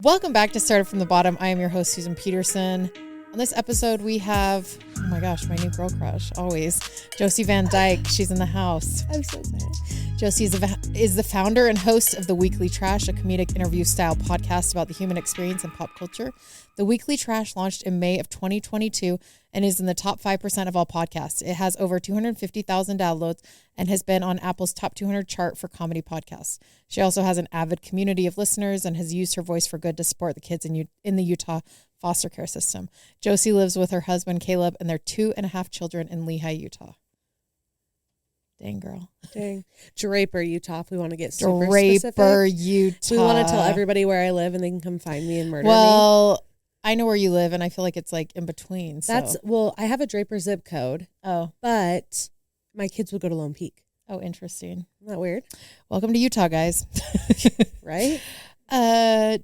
Welcome back to Started from the Bottom. I am your host, Susan Peterson. On this episode, we have, oh my gosh, my new girl crush, always, Josie Van Dyke. She's in the house. I'm so excited. Josie is the founder and host of The Weekly Trash, a comedic interview-style podcast about the human experience and pop culture. The Weekly Trash launched in May of 2022 and is in the top 5% of all podcasts. It has over 250,000 downloads and has been on Apple's top 200 chart for comedy podcasts. She also has an avid community of listeners and has used her voice for good to support the kids in the Utah foster care system. Josie lives with her husband, Caleb, and their 2.5 children in Lehi, Utah. Dang, girl. Dang. Draper, Utah, if we want to get super specific. Draper, Utah. We want to tell everybody where I live and they can come find me and murder me. Well, I know where you live, and I feel like it's like in between. So. Well, I have a Draper zip code. Oh. But my kids would go to Lone Peak. Oh, interesting. Isn't that weird? Welcome to Utah, guys. Right?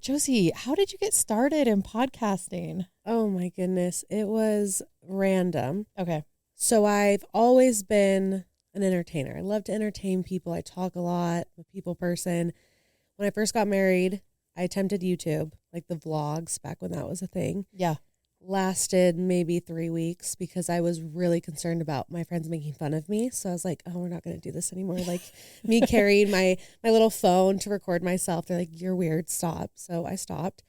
Josie, how did you get started in podcasting? Oh, my goodness. It was random. Okay. So I've always been an entertainer. I love to entertain people. I talk a lot. I'm a people person. When I first got married, I attempted YouTube, like the vlogs back when that was a thing. Yeah. Lasted maybe 3 weeks because I was really concerned about my friends making fun of me. So I was like, oh, we're not going to do this anymore. Like me carrying my little phone to record myself. They're like, you're weird. Stop. So I stopped.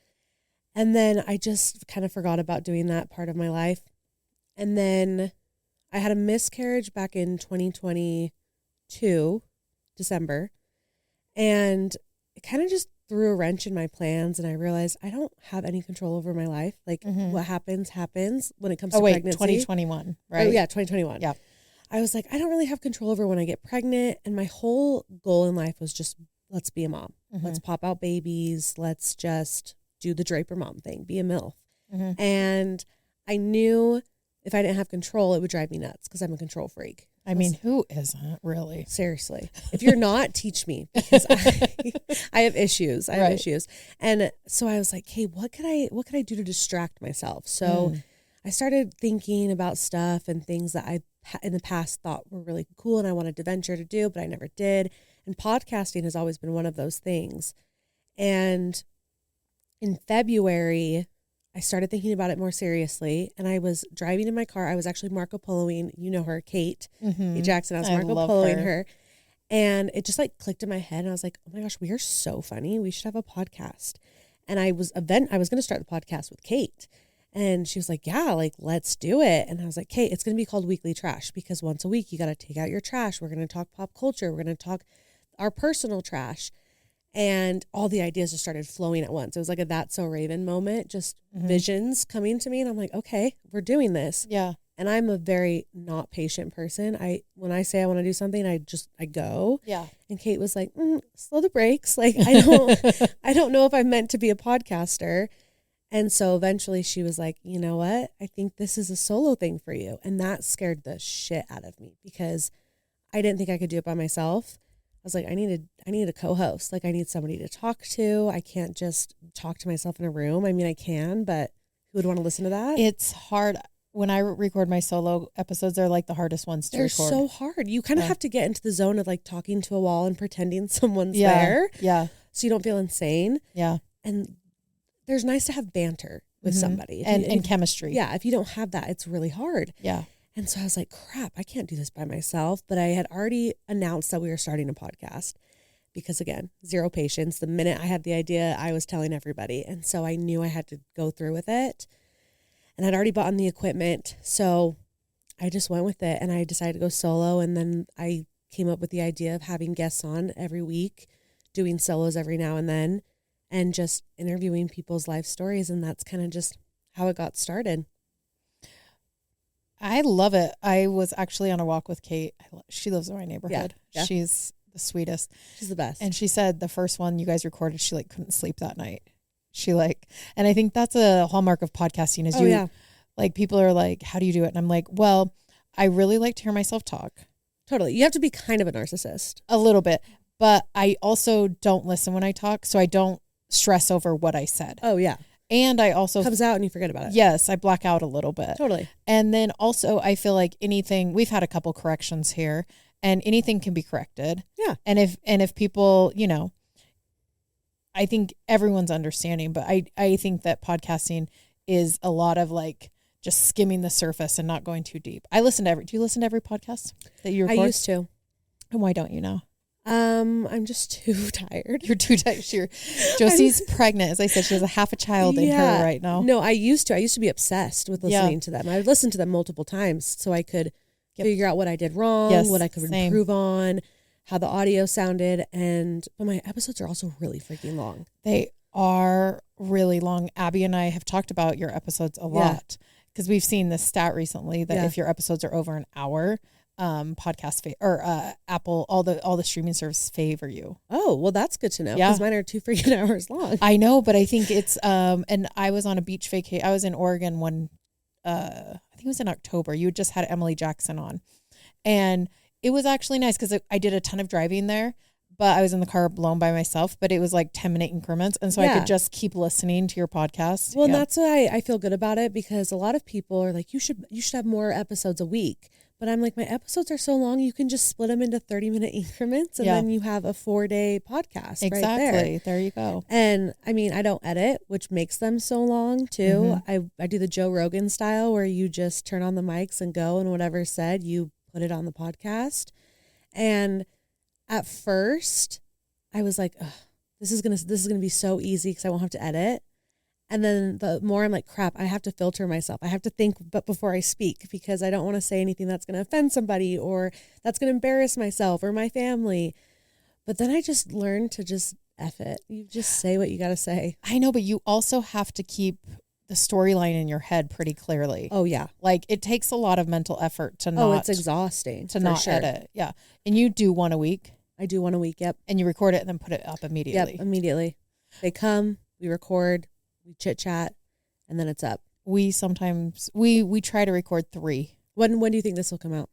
And then I just kind of forgot about doing that part of my life. And then I had a miscarriage back in 2022, December. And it kind of just threw a wrench in my plans, and I realized I don't have any control over my life. Like what happens when it comes to pregnancy. 2021, right? Oh yeah, 2021. Yeah. I was like, I don't really have control over when I get pregnant, and my whole goal in life was just, let's be a mom. Let's pop out babies. Let's just do the Draper mom thing, be a MILF. And I knew if I didn't have control, it would drive me nuts because I'm a control freak. I mean, who isn't, really? Seriously. If you're not, teach me, because I have issues. I have issues. And so I was like, hey, what could I do to distract myself? So I started thinking about stuff and things that I in the past thought were really cool and I wanted to venture to do, but I never did. And podcasting has always been one of those things. And in February, I started thinking about it more seriously, and I was driving in my car. I was actually Marco Poloing, you know her, Kate Jackson. I was Marco Poloing her. And it just like clicked in my head, and I was like, oh my gosh, we are so funny. We should have a podcast. And I was going to start the podcast with Kate, and she was like, yeah, like, let's do it. And I was like, Kate, it's going to be called Weekly Trash, because once a week you got to take out your trash. We're going to talk pop culture. We're going to talk our personal trash. And all the ideas just started flowing at once. It was like a That's So Raven moment, just visions coming to me. And I'm like, okay, we're doing this. Yeah. And I'm a very not patient person. When I say I want to do something, I go. Yeah. And Kate was like, slow the brakes. Like, I don't know if I'm meant to be a podcaster. And so eventually she was like, you know what? I think this is a solo thing for you. And that scared the shit out of me because I didn't think I could do it by myself. I was like, I need a co-host. Like, I need somebody to talk to. I can't just talk to myself in a room. I mean, I can, but who would want to listen to that? It's hard. When I record my solo episodes, they're like the hardest ones to record. They're so hard. You kind of have to get into the zone of like talking to a wall and pretending someone's there. Yeah. So you don't feel insane. Yeah. And there's nice to have banter with somebody. And chemistry. Yeah. If you don't have that, it's really hard. Yeah. And so I was like, crap, I can't do this by myself. But I had already announced that we were starting a podcast because, again, zero patience. The minute I had the idea, I was telling everybody. And so I knew I had to go through with it. And I'd already bought on the equipment. So I just went with it and I decided to go solo. And then I came up with the idea of having guests on every week, doing solos every now and then, and just interviewing people's life stories. And that's kind of just how it got started. I love it. I was actually on a walk with Kate. She lives in my neighborhood. Yeah. She's the sweetest. She's the best. And she said the first one you guys recorded, she like couldn't sleep that night. And I think that's a hallmark of podcasting is like people are like, how do you do it? And I'm like, well, I really like to hear myself talk. Totally. You have to be kind of a narcissist. A little bit. But I also don't listen when I talk. So I don't stress over what I said. Oh, yeah. And I also comes out and you forget about it. Yes, I black out a little bit. Totally. And then also I feel like anything, we've had a couple corrections here and anything can be corrected. Yeah. And if people, I think everyone's understanding, but I think that podcasting is a lot of like just skimming the surface and not going too deep. Do you listen to every podcast that you record? I used to. And why don't you now? I'm just too tired. You're too tired. Josie's pregnant. As I said, she has a half a child in her right now. No, I used to be obsessed with listening to them. I would listen to them multiple times so I could figure out what I did wrong, what I could improve on, how the audio sounded. But my episodes are also really freaking long. They are really long. Abby and I have talked about your episodes a lot because we've seen this stat recently that if your episodes are over an hour, Apple, all the streaming services favor you. Oh, well, that's good to know because mine are 2 freaking hours long. I know, but I think it's and I was on a beach vacation. I was in Oregon I think it was in October. You just had Emily Jackson on, and it was actually nice because I did a ton of driving there, but I was in the car alone by myself, but it was like 10-minute increments. And so I could just keep listening to your podcast. Well, and that's why I feel good about it because a lot of people are like, you should have more episodes a week. But I'm like, my episodes are so long, you can just split them into 30-minute increments and then you have a 4-day podcast right there. There you go. And I mean, I don't edit, which makes them so long too. I do the Joe Rogan style where you just turn on the mics and go, and whatever's said, you put it on the podcast. And at first I was like, this is gonna be so easy because I won't have to edit. And then the more I'm like, crap, I have to filter myself. I have to think before I speak because I don't want to say anything that's going to offend somebody or that's going to embarrass myself or my family. But then I just learned to just F it. You just say what you got to say. I know, but you also have to keep the storyline in your head pretty clearly. Oh, yeah. Like it takes a lot of mental effort to not. Oh, it's exhausting. To not edit. Yeah. And you do one a week? I do one a week, yep. And you record it and then put it up immediately? Yep, immediately. They come, we record. We chit chat, and then it's up. We sometimes we try to record 3. When do you think this will come out?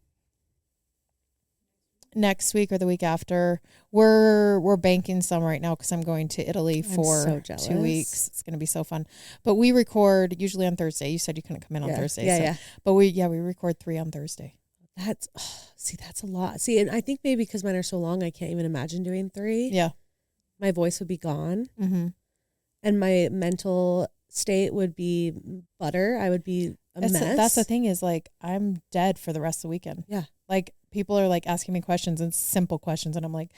Next week or the week after. We're banking some right now because I'm going to Italy for 2 weeks. It's going to be so fun. But we record usually on Thursday. You said you couldn't come in on Thursday. Yeah. But we record 3 on Thursday. That's a lot. See, and I think maybe because mine are so long, I can't even imagine doing 3. Yeah, my voice would be gone. Mm-hmm. And my mental state would be butter. I would be mess. That's the thing is like, I'm dead for the rest of the weekend. Yeah. Like people are like asking me questions and simple questions. And I'm like,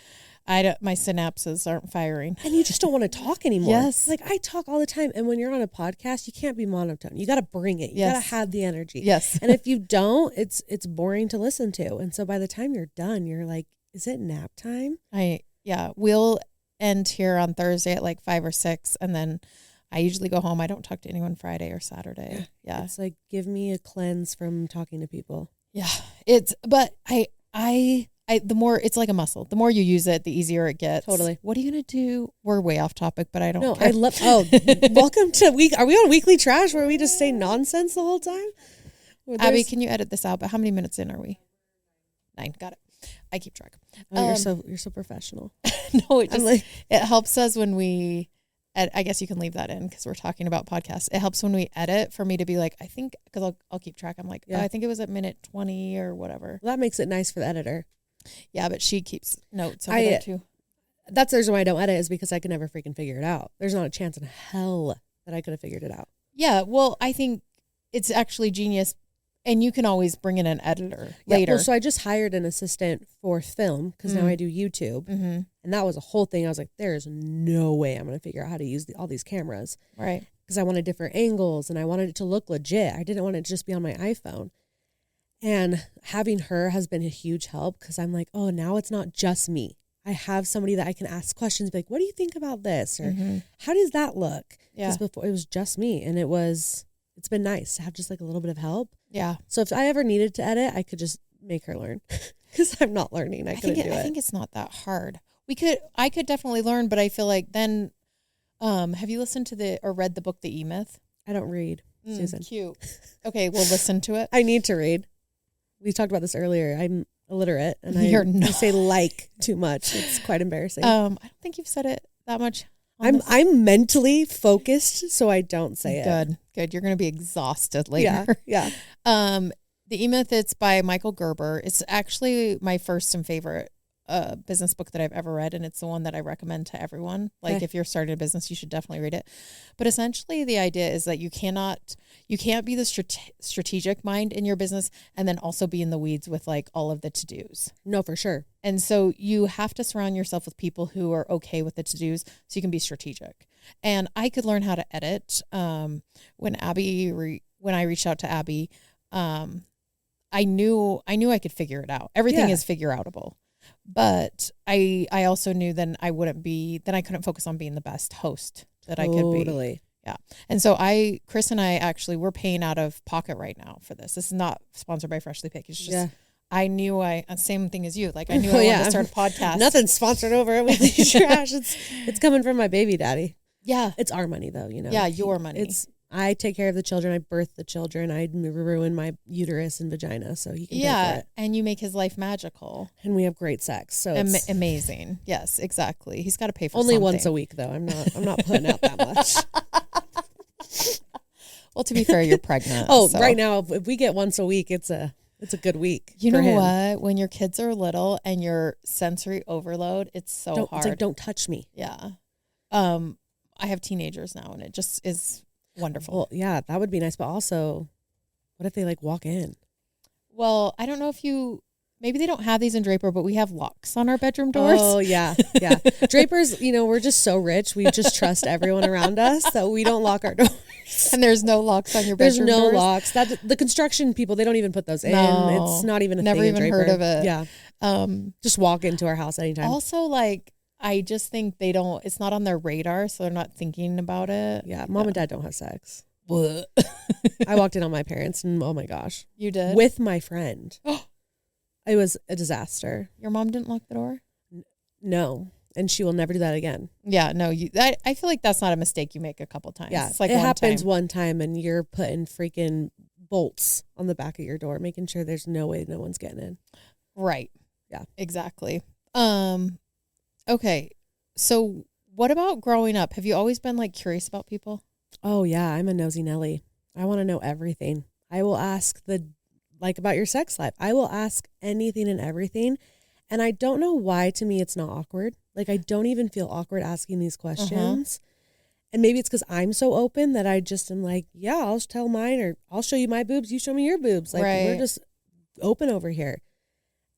my synapses aren't firing. And you just don't want to talk anymore. Yes. Like I talk all the time. And when you're on a podcast, you can't be monotone. You got to bring it. You got to have the energy. Yes. And if you don't, it's boring to listen to. And so by the time you're done, you're like, is it nap time? We'll end here on Thursday at like 5 or 6, and then I usually go home. I don't talk to anyone Friday or Saturday. Yeah, it's like give me a cleanse from talking to people. Yeah, but the more it's like a muscle. The more you use it, the easier it gets. Totally. What are you gonna do? We're way off topic, but I don't. No, care. I love. Oh, welcome to Are we on Weekly Trash where we just say nonsense the whole time? Abby, can you edit this out? But how many minutes in are we? 9. Got it. I keep track. Oh, you're so professional. No, it helps us when we. I guess you can leave that in because we're talking about podcasts. It helps when we edit for me to be like, I think because I'll keep track. I'm like, I think it was at minute 20 or whatever. Well, that makes it nice for the editor. Yeah, but she keeps notes over there too. That's the reason why I don't edit is because I can never freaking figure it out. There's not a chance in hell that I could have figured it out. Yeah, well, I think it's actually genius. And you can always bring in an editor later. Well, so I just hired an assistant for film because now I do YouTube. Mm-hmm. And that was a whole thing. I was like, there's no way I'm going to figure out how to use all these cameras. Right. Because I wanted different angles and I wanted it to look legit. I didn't want it to just be on my iPhone. And having her has been a huge help because I'm like, oh, now it's not just me. I have somebody that I can ask questions like, what do you think about this? Or how does that look? Because before it was just me. And it's been nice to have just like a little bit of help. Yeah. So if I ever needed to edit, I could just make her learn because I'm not learning. I couldn't do it. I think it's not that hard. I could definitely learn, but I feel like then, have you listened to or read the book, The E-Myth? I don't read, Susan. Cute. Okay. We'll listen to it. I need to read. We talked about this earlier. I'm illiterate and I say like too much. It's quite embarrassing. I don't think you've said it that much. I'm mentally focused, so I don't say it. Good. You're going to be exhausted later. Yeah. The E-Myth, it's by Michael Gerber. It's actually my first and favorite business book that I've ever read, and it's the one that I recommend to everyone. Like if you're starting a business, you should definitely read it. But essentially the idea is that you can't be the strategic mind in your business and then also be in the weeds with like all of the to-dos. No, for sure. And so you have to surround yourself with people who are okay with the to-dos so you can be strategic. And I could learn how to edit. When I reached out to Abby, I knew I could figure it out. Everything is figure outable. But I also knew then I couldn't focus on being the best host that I could be. Totally. Yeah. And so Chris and I actually, we're paying out of pocket right now for this. This is not sponsored by Freshly Picked. It's just, I knew same thing as you. Like I knew I wanted to start a podcast. Nothing's sponsored over at Weekly Trash. It's coming from my baby daddy. Yeah. It's our money though, you know. Yeah, your money. I take care of the children. I birth the children. I ruin my uterus and vagina, so he can pay for it. And you make his life magical. And we have great sex, so it's amazing. Yes, exactly. He's got to pay for only something. Once a week, though. I'm not putting out that much. Well, to be fair, you're pregnant. So. Right now, if we get once a week, it's a good week. You know what? When your kids are little and your sensory overload, it's so hard. It's like, don't touch me. Yeah. I have teenagers now, and it just is wonderful. Well, yeah, that would be nice. But also, what if they like walk in? Well, I don't know if maybe they don't have these in Draper, but we have locks on our bedroom doors. Oh, yeah. Yeah. Draper's, we're just so rich. We just trust everyone around us that we don't lock our doors. And there's no locks on your bedroom doors? There's no locks. The construction people, they don't even put those in. It's not even a thing. Never even heard of it. Yeah. Just walk into our house anytime. Also, like, I just think it's not on their radar, so they're not thinking about it. Yeah, mom and dad don't have sex. I walked in on my parents, and oh my gosh. You did? With my friend. It was a disaster. Your mom didn't lock the door? No, and she will never do that again. Yeah, no, I feel like that's not a mistake you make a couple times. Yeah, it's like it happens one time, and you're putting freaking bolts on the back of your door, making sure there's no way no one's getting in. Right. Yeah. Exactly. Okay, so what about growing up? Have you always been like curious about people? Oh yeah, I'm a nosy Nelly. I want to know everything. I will ask about your sex life. I will ask anything and everything. And I don't know why to me it's not awkward. Like I don't even feel awkward asking these questions. And maybe it's because I'm so open that I just am like, yeah, I'll tell mine, or I'll show you my boobs. You show me your boobs. Like we're just open over here.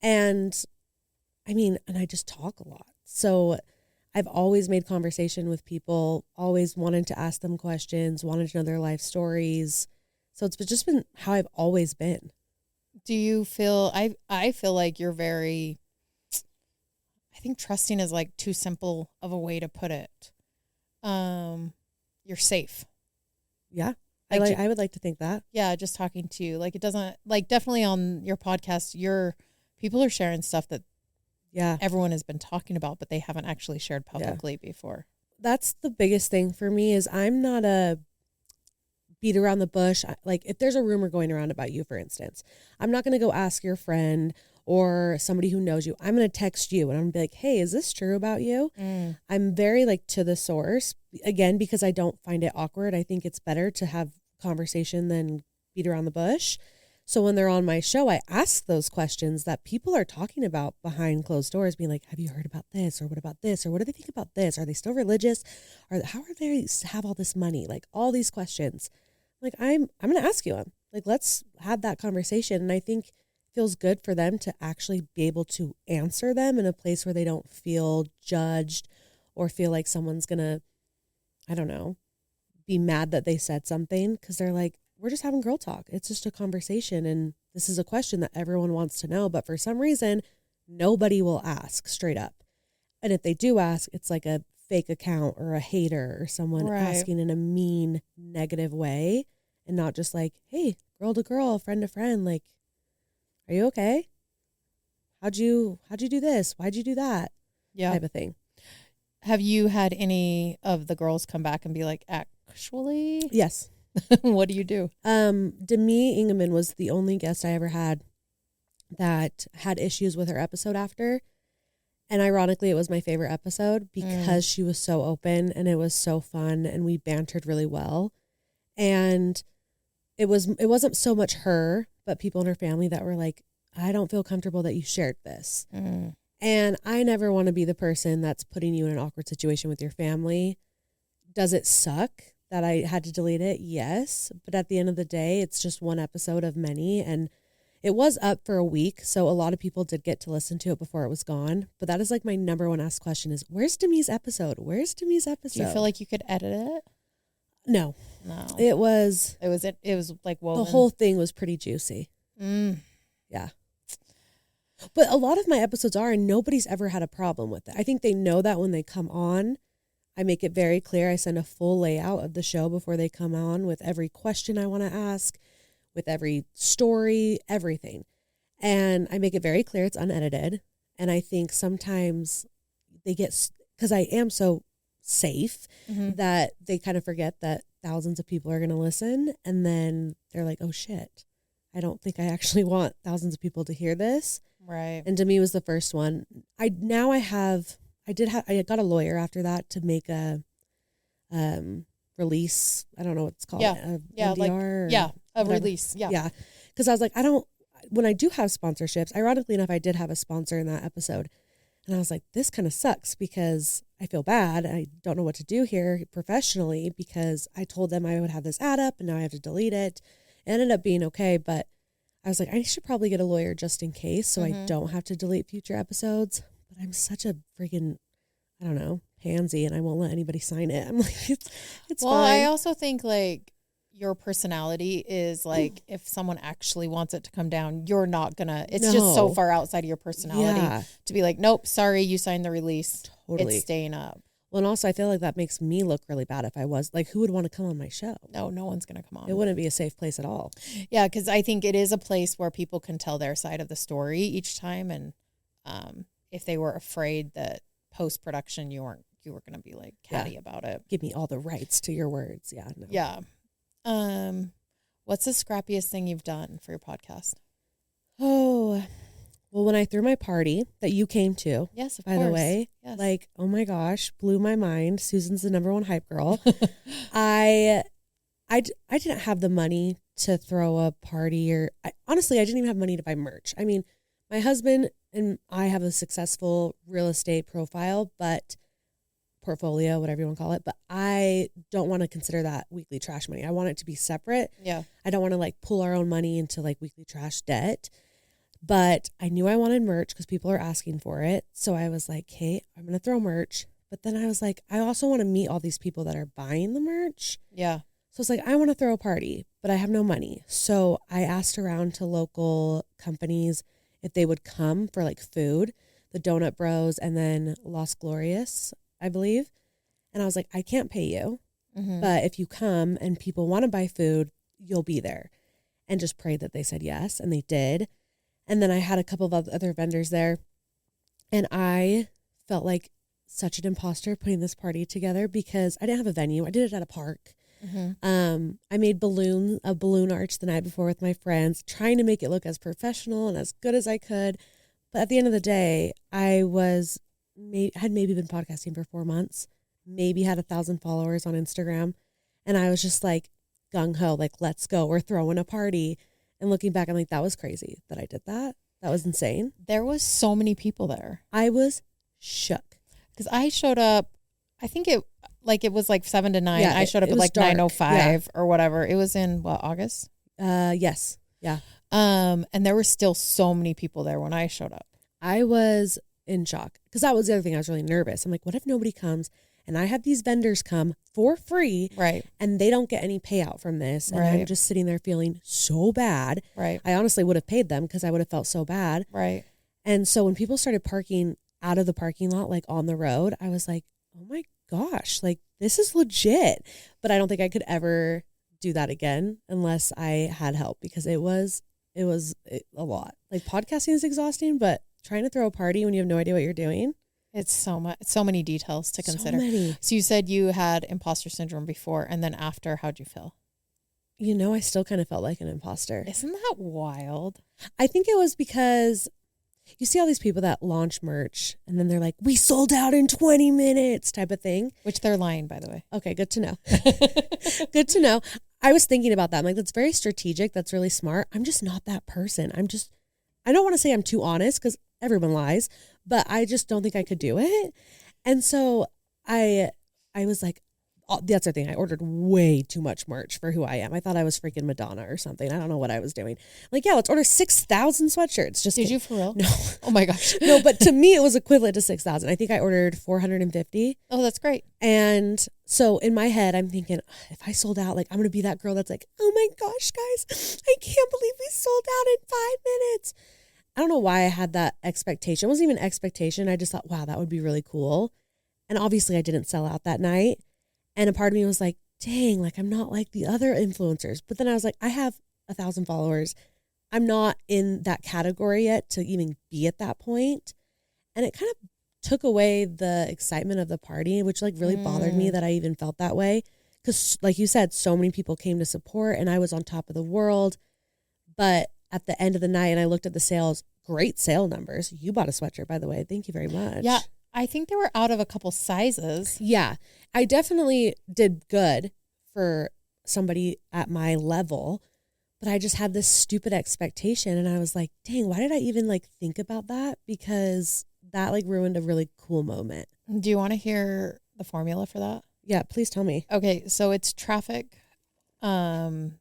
And I just talk a lot. So I've always made conversation with people, always wanted to ask them questions, wanted to know their life stories. So it's just been how I've always been. Do you feel, I feel like you're very, I think trusting is like too simple of a way to put it. You're safe. Yeah. I would like to think that. Yeah. Just talking to you. Like it doesn't, like definitely on your podcast, people are sharing stuff that everyone has been talking about, but they haven't actually shared publicly before. That's the biggest thing for me is I'm not a beat around the bush. Like if there's a rumor going around about you, for instance, I'm not going to go ask your friend or somebody who knows you. I'm going to text you and I'm going to be like, hey, is this true about you? I'm very like to the source, again, because I don't find it awkward. I think it's better to have conversation than beat around the bush. So when they're on my show, I ask those questions that people are talking about behind closed doors, being like, have you heard about this? Or what about this? Or what do they think about this? Are they still religious? Or how are they have all this money? Like all these questions. Like I'm going to ask you them. Like, let's have that conversation. And I think it feels good for them to actually be able to answer them in a place where they don't feel judged or feel like someone's going to, I don't know, be mad that they said something. Because they're like, we're just having girl talk. It's just a conversation. And this is a question that everyone wants to know. But for some reason, nobody will ask straight up. And if they do ask, it's like a fake account or a hater or someone asking in a mean, negative way. And not just like, hey, girl to girl, friend to friend. Like, are you okay? How'd you do this? Why'd you do that? Yeah. Type of thing. Have you had any of the girls come back and be like, actually? Yes. What do you do? Demi Ingeman was the only guest I ever had that had issues with her episode after. And ironically, it was my favorite episode because she was so open and it was so fun and we bantered really well. And it wasn't so much her, but people in her family that were like, I don't feel comfortable that you shared this. And I never want to be the person that's putting you in an awkward situation with your family. Does it suck that I had to delete it? Yes. But at the end of the day, it's just one episode of many. And it was up for a week. So a lot of people did get to listen to it before it was gone. But that is like my number one asked question is, where's Demi's episode? Where's Demi's episode? Do you feel like you could edit it? No. It was like woven. The whole thing was pretty juicy. Yeah. But a lot of my episodes are, and nobody's ever had a problem with it. I think they know that when they come on. I make it very clear. I send a full layout of the show before they come on with every question I want to ask, with every story, everything. And I make it very clear it's unedited. And I think sometimes they get, because I am so safe, that they kind of forget that thousands of people are going to listen. And then they're like, oh shit, I don't think I actually want thousands of people to hear this. Right. And Demi was the first one. I got a lawyer after that to make a release. I don't know what it's called. A release. Yeah. Yeah. Because I was like, when I do have sponsorships, ironically enough, I did have a sponsor in that episode. And I was like, this kind of sucks because I feel bad. I don't know what to do here professionally because I told them I would have this ad up and now I have to delete it. It ended up being okay, but I was like, I should probably get a lawyer just in case so I don't have to delete future episodes. But I'm such a freaking, I don't know, pansy, and I won't let anybody sign it. I'm like, it's well, fine. I also think like your personality is like if someone actually wants it to come down, you're not gonna. It's just so far outside of your personality to be like, nope, sorry, you signed the release. Totally, it's staying up. Well, and also I feel like that makes me look really bad if I was like, who would want to come on my show? No one's going to come on. It wouldn't be a safe place at all. Yeah, because I think it is a place where people can tell their side of the story each time. And if they were afraid that post-production you were going to be like catty about it. Give me all the rights to your words. Yeah. No. Yeah. What's the scrappiest thing you've done for your podcast? Oh, well, when I threw my party that you came to, yes, by the way, like, oh my gosh, blew my mind. Susan's the number one hype girl. I didn't have the money to throw a party honestly, I didn't even have money to buy merch. I mean, my husband and I have a successful real estate portfolio, whatever you want to call it. But I don't want to consider that weekly trash money. I want it to be separate. Yeah. I don't want to like pull our own money into like weekly trash debt. But I knew I wanted merch because people are asking for it. So I was like, hey, I'm going to throw merch. But then I was like, I also want to meet all these people that are buying the merch. Yeah. So it's like, I want to throw a party, but I have no money. So I asked around to local companies if they would come for like food, the Donut Bros and then Los Glorious, I believe. And I was like, I can't pay you. But if you come and people want to buy food, you'll be there. And just prayed that they said yes. And they did. And then I had a couple of other vendors there. And I felt like such an imposter putting this party together because I didn't have a venue. I did it at a park. I made a balloon arch the night before with my friends, trying to make it look as professional and as good as I could. But at the end of the day, I had maybe been podcasting for 4 months, maybe had 1,000 followers on Instagram. And I was just like gung-ho, like, let's go. We're throwing a party. And looking back, I'm like, that was crazy that I did that. That was insane. There was so many people there. I was shook. Because I showed up, I think it was like 7 to 9. Yeah, I showed up at like 9:05 or whatever. It was in August? Yes. Yeah. And there were still so many people there when I showed up. I was in shock because that was the other thing. I was really nervous. I'm like, what if nobody comes and I have these vendors come for free, right? And they don't get any payout from this, and I'm just sitting there feeling so bad. Right. I honestly would have paid them because I would have felt so bad. Right. And so when people started parking out of the parking lot, like on the road, I was like, oh my gosh, like this is legit. But I don't think I could ever do that again unless I had help because it was a lot. Like podcasting is exhausting, but trying to throw a party when you have no idea what you're doing. It's so many details to consider. So many. So you said you had imposter syndrome before, and then after, how'd you feel? You know, I still kind of felt like an imposter. Isn't that wild? I think it was because you see all these people that launch merch and then they're like, we sold out in 20 minutes type of thing. Which they're lying, by the way. Okay, good to know. Good to know. I was thinking about that. I'm like, that's very strategic. That's really smart. I'm just not that person. I don't want to say I'm too honest because everyone lies, but I just don't think I could do it. And so I was like, that's the thing. I ordered way too much merch for who I am. I thought I was freaking Madonna or something. I don't know what I was doing. Like, yeah, let's order 6,000 sweatshirts. Just Did you for real? No. Oh my gosh. No, but to me, it was equivalent to 6,000. I think I ordered 450. Oh, that's great. And so in my head, I'm thinking, if I sold out, like, I'm going to be that girl that's like, oh my gosh, guys, I can't believe we sold out in 5 minutes. I don't know why I had that expectation. It wasn't even an expectation. I just thought, wow, that would be really cool. And obviously I didn't sell out that night. And a part of me was like, dang, like I'm not like the other influencers. But then I was like, I have 1,000 followers. I'm not in that category yet to even be at that point. And it kind of took away the excitement of the party, which like really bothered me that I even felt that way. Because like you said, so many people came to support and I was on top of the world. But at the end of the night, and I looked at the sales, great sale numbers. You bought a sweatshirt, by the way. Thank you very much. Yeah. I think they were out of a couple sizes. Yeah, I definitely did good for somebody at my level, but I just had this stupid expectation and I was like, dang, why did I even like think about that? Because that like ruined a really cool moment. Do you want to hear the formula for that? Yeah, please tell me. Okay, so it's traffic times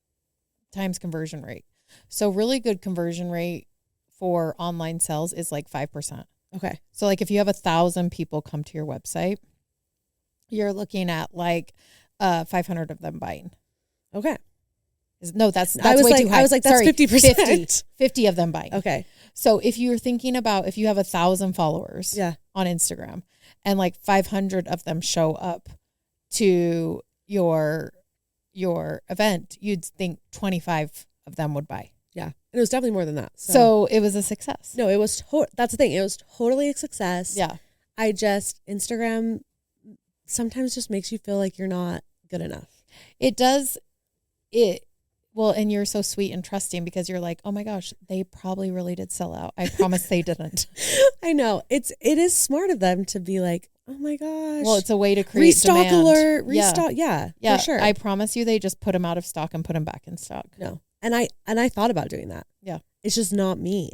conversion rate. So really good conversion rate for online sales is like 5%. Okay. So like if you have 1,000 people come to your website, you're looking at like 500 of them buying. Okay. No, that's I was way like, too high. I was like, that's Sorry, 50%. 50 of them buying. Okay. So if you're thinking about if you have 1,000 followers on Instagram and like 500 of them show up to your event, you'd think 25 of them would buy. Yeah. And it was definitely more than that. So it was a success. No, it was, that's the thing. It was totally a success. Yeah. Instagram sometimes just makes you feel like you're not good enough. It does. Well, and you're so sweet and trusting because you're like, oh my gosh, they probably really did sell out. I promise they didn't. I know. It is smart of them to be like, oh my gosh. Well, it's a way to create restock demand. alert. Restock. Yeah, for sure. I promise you they just put them out of stock and put them back in stock. No. And I thought about doing that. Yeah. It's just not me.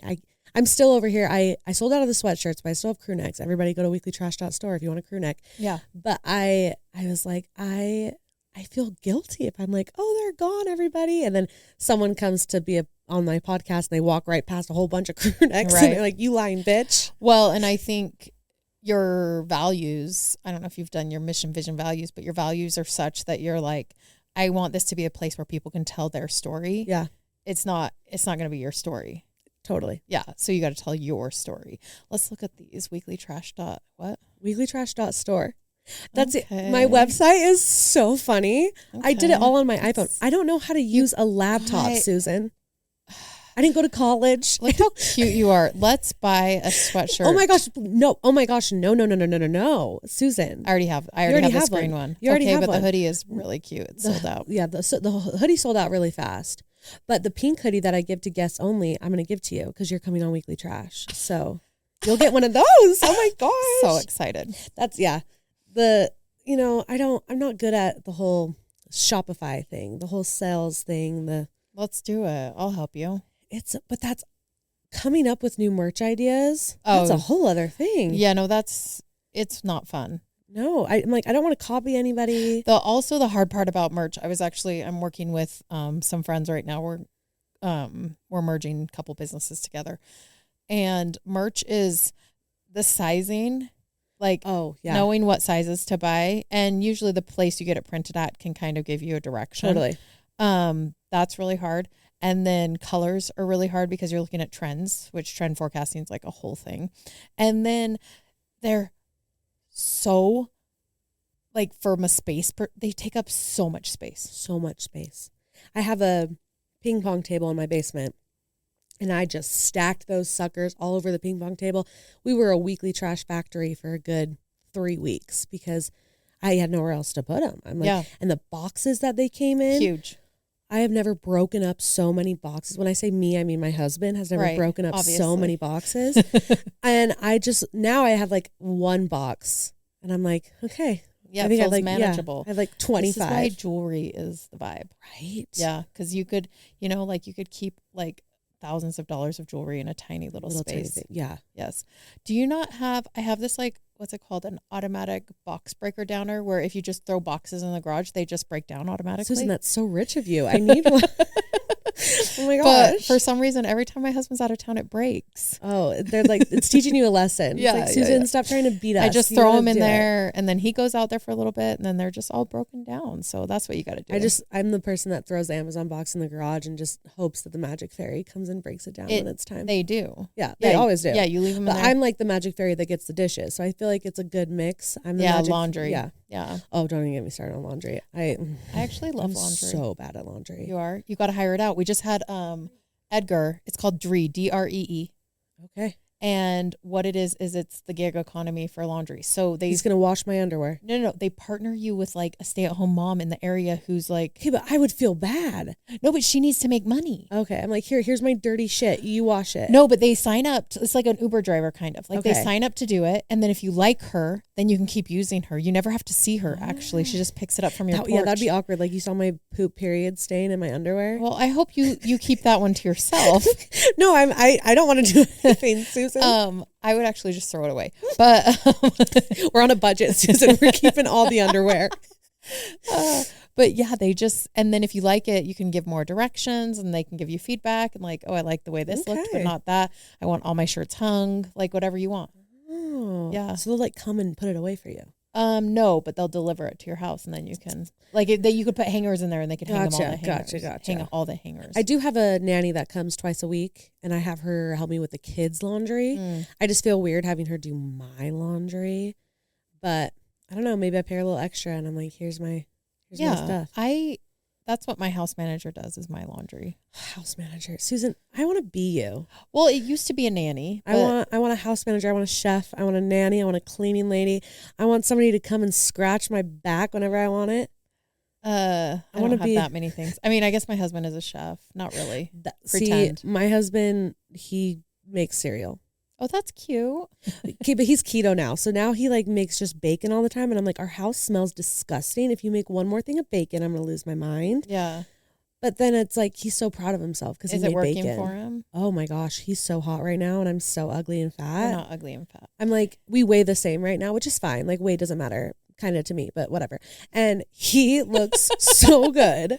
I'm still over here. I sold out of the sweatshirts, but I still have crew necks. Everybody go to weeklytrash.store if you want a crew neck. Yeah. But I was like, I feel guilty if I'm like, oh, they're gone, everybody. And then someone comes to be on my podcast and they walk right past a whole bunch of crew necks and they're like, you lying bitch. Well, and I think your values, I don't know if you've done your mission, vision, values, but your values are such that you're like, I want this to be a place where people can tell their story. Yeah. It's not going to be your story. Totally. Yeah. So you got to tell your story. Let's look at these what? Weeklytrash.store. That's it. My website is so funny. Okay. I did it all on my iPhone. I don't know how to use a laptop, Susan. I didn't go to college. Look how cute you are. Let's buy a sweatshirt. Oh my gosh. No. Oh my gosh. No. Susan. I already have this green one. You already have but one. The hoodie is really cute. It's sold out. Yeah. The hoodie sold out really fast. But the pink hoodie that I give to guests only, I'm going to give to you because you're coming on Weekly Trash. So you'll get one of those. Oh my gosh. So excited. That's, yeah. I'm not good at the whole Shopify thing, the whole sales thing. Let's do it. I'll help you. But that's coming up with new merch ideas. That's a whole other thing. Yeah, no, it's not fun. No, I'm like, I don't want to copy anybody. The hard part about merch, I'm working with some friends right now. We're merging a couple businesses together, and merch is the sizing, like knowing what sizes to buy, and usually the place you get it printed at can kind of give you a direction. Totally. That's really hard. And then colors are really hard because you're looking at trends, which trend forecasting is like a whole thing. And then they're so, like, from a space, they take up so much space. So much space. I have a ping pong table in my basement, and I just stacked those suckers all over the ping pong table. We were a Weekly Trash factory for a good 3 weeks because I had nowhere else to put them. I'm like, and the boxes that they came in. Huge. I have never broken up so many boxes. When I say me, I mean my husband has never broken up so many boxes. And now I have like one box and I'm like, okay. Yeah, it feels manageable. I have like 25. This is why jewelry is the vibe. Right. Yeah, because you could, you could keep like thousands of dollars of jewelry in a tiny little space. Yeah. Yes. Do you not have, I have this like, what's it called? An automatic box breaker downer where if you just throw boxes in the garage, they just break down automatically. Susan, that's so rich of you. I need one. Oh my gosh. But for some reason, every time my husband's out of town, it breaks. Oh, they're like, it's teaching you a lesson. Yeah, it's like, Susan, stop trying to beat us. I just throw them in there and then he goes out there for a little bit and then they're just all broken down. So that's what you got to do. I'm the person that throws the Amazon box in the garage and just hopes that the magic fairy comes and breaks it down when it's time. They do. Yeah, they always do. Yeah, you leave them in there. I'm like the magic fairy that gets the dishes. So I feel like it's a good mix. I'm the magic, laundry. Yeah. Oh, don't even get me started on laundry. I actually love laundry. So bad at laundry. You are? You got to hire it out. We just had Edgar. It's called Dree, Dree. Okay. And what it is it's the gig economy for laundry. So he's going to wash my underwear. No. They partner you with like a stay-at-home mom in the area who's like... Okay, but I would feel bad. No, but she needs to make money. Okay. I'm like, here's my dirty shit. You wash it. No, but they sign up. It's like an Uber driver kind of. Like they sign up to do it. And then if you like her, then you can keep using her. You never have to see her, actually. She just picks it up from your porch. Yeah, that'd be awkward. Like you saw my poop period stain in my underwear. Well, I hope you keep that one to yourself. No, I don't want to do anything, Susan. I would actually just throw it away. But we're on a budget, Susan. We're keeping all the underwear. But yeah, and then if you like it, you can give more directions and they can give you feedback and like, oh, I like the way this looked, but not that. I want all my shirts hung, like whatever you want. Oh. Yeah. So they'll like come and put it away for you. No, but they'll deliver it to your house and then you can you could put hangers in there and they could hang them all the hangers. Gotcha. Hang all the hangers. I do have a nanny that comes twice a week and I have her help me with the kids' laundry. I just feel weird having her do my laundry, but I don't know, maybe I pay her a little extra and I'm like, here's my stuff. That's what my house manager does is my laundry. House manager. Susan, I want to be you. Well, it used to be a nanny. I want a house manager. I want a chef. I want a nanny. I want a cleaning lady. I want somebody to come and scratch my back whenever I want it. I want to have that many things. I mean, I guess my husband is a chef. Not really. Pretend. See, my husband, he makes cereal. Oh, that's cute. Okay, but he's keto now. So now he like makes just bacon all the time. And I'm like, our house smells disgusting. If you make one more thing of bacon, I'm going to lose my mind. Yeah. But then it's like, he's so proud of himself because he made bacon. Is it working for him? Oh my gosh. He's so hot right now. And I'm so ugly and fat. You're not ugly and fat. I'm like, we weigh the same right now, which is fine. Like weight doesn't matter kind of to me, but whatever. And he looks so good.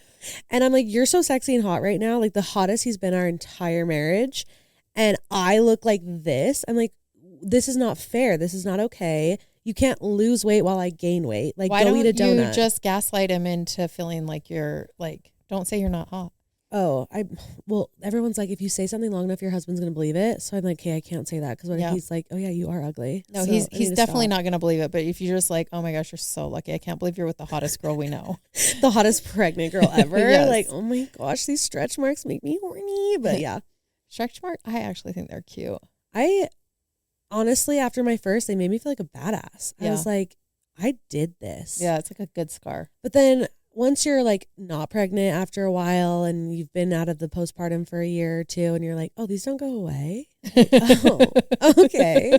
And I'm like, you're so sexy and hot right now. Like the hottest he's been our entire marriage. And I look like this. I'm like, this is not fair. This is not okay. You can't lose weight while I gain weight. Like, why go eat a donut. Why don't you just gaslight him into feeling like you're like, don't say you're not hot. Oh, well, everyone's like, if you say something long enough, your husband's going to believe it. So I'm like, hey, I can't say that. Because what if he's like, oh yeah, you are ugly. No, so he's definitely not going to believe it. But if you're just like, oh my gosh, you're so lucky. I can't believe you're with the hottest girl we know. The hottest pregnant girl ever. Yes. Like, oh my gosh, these stretch marks make me horny. But yeah. Stretch mark, I actually think they're cute. I honestly, after my first, they made me feel like a badass. I was like, I did this. Yeah, it's like a good scar. But then once you're like not pregnant after a while and you've been out of the postpartum for a year or two and you're like, oh, these don't go away. Oh, okay.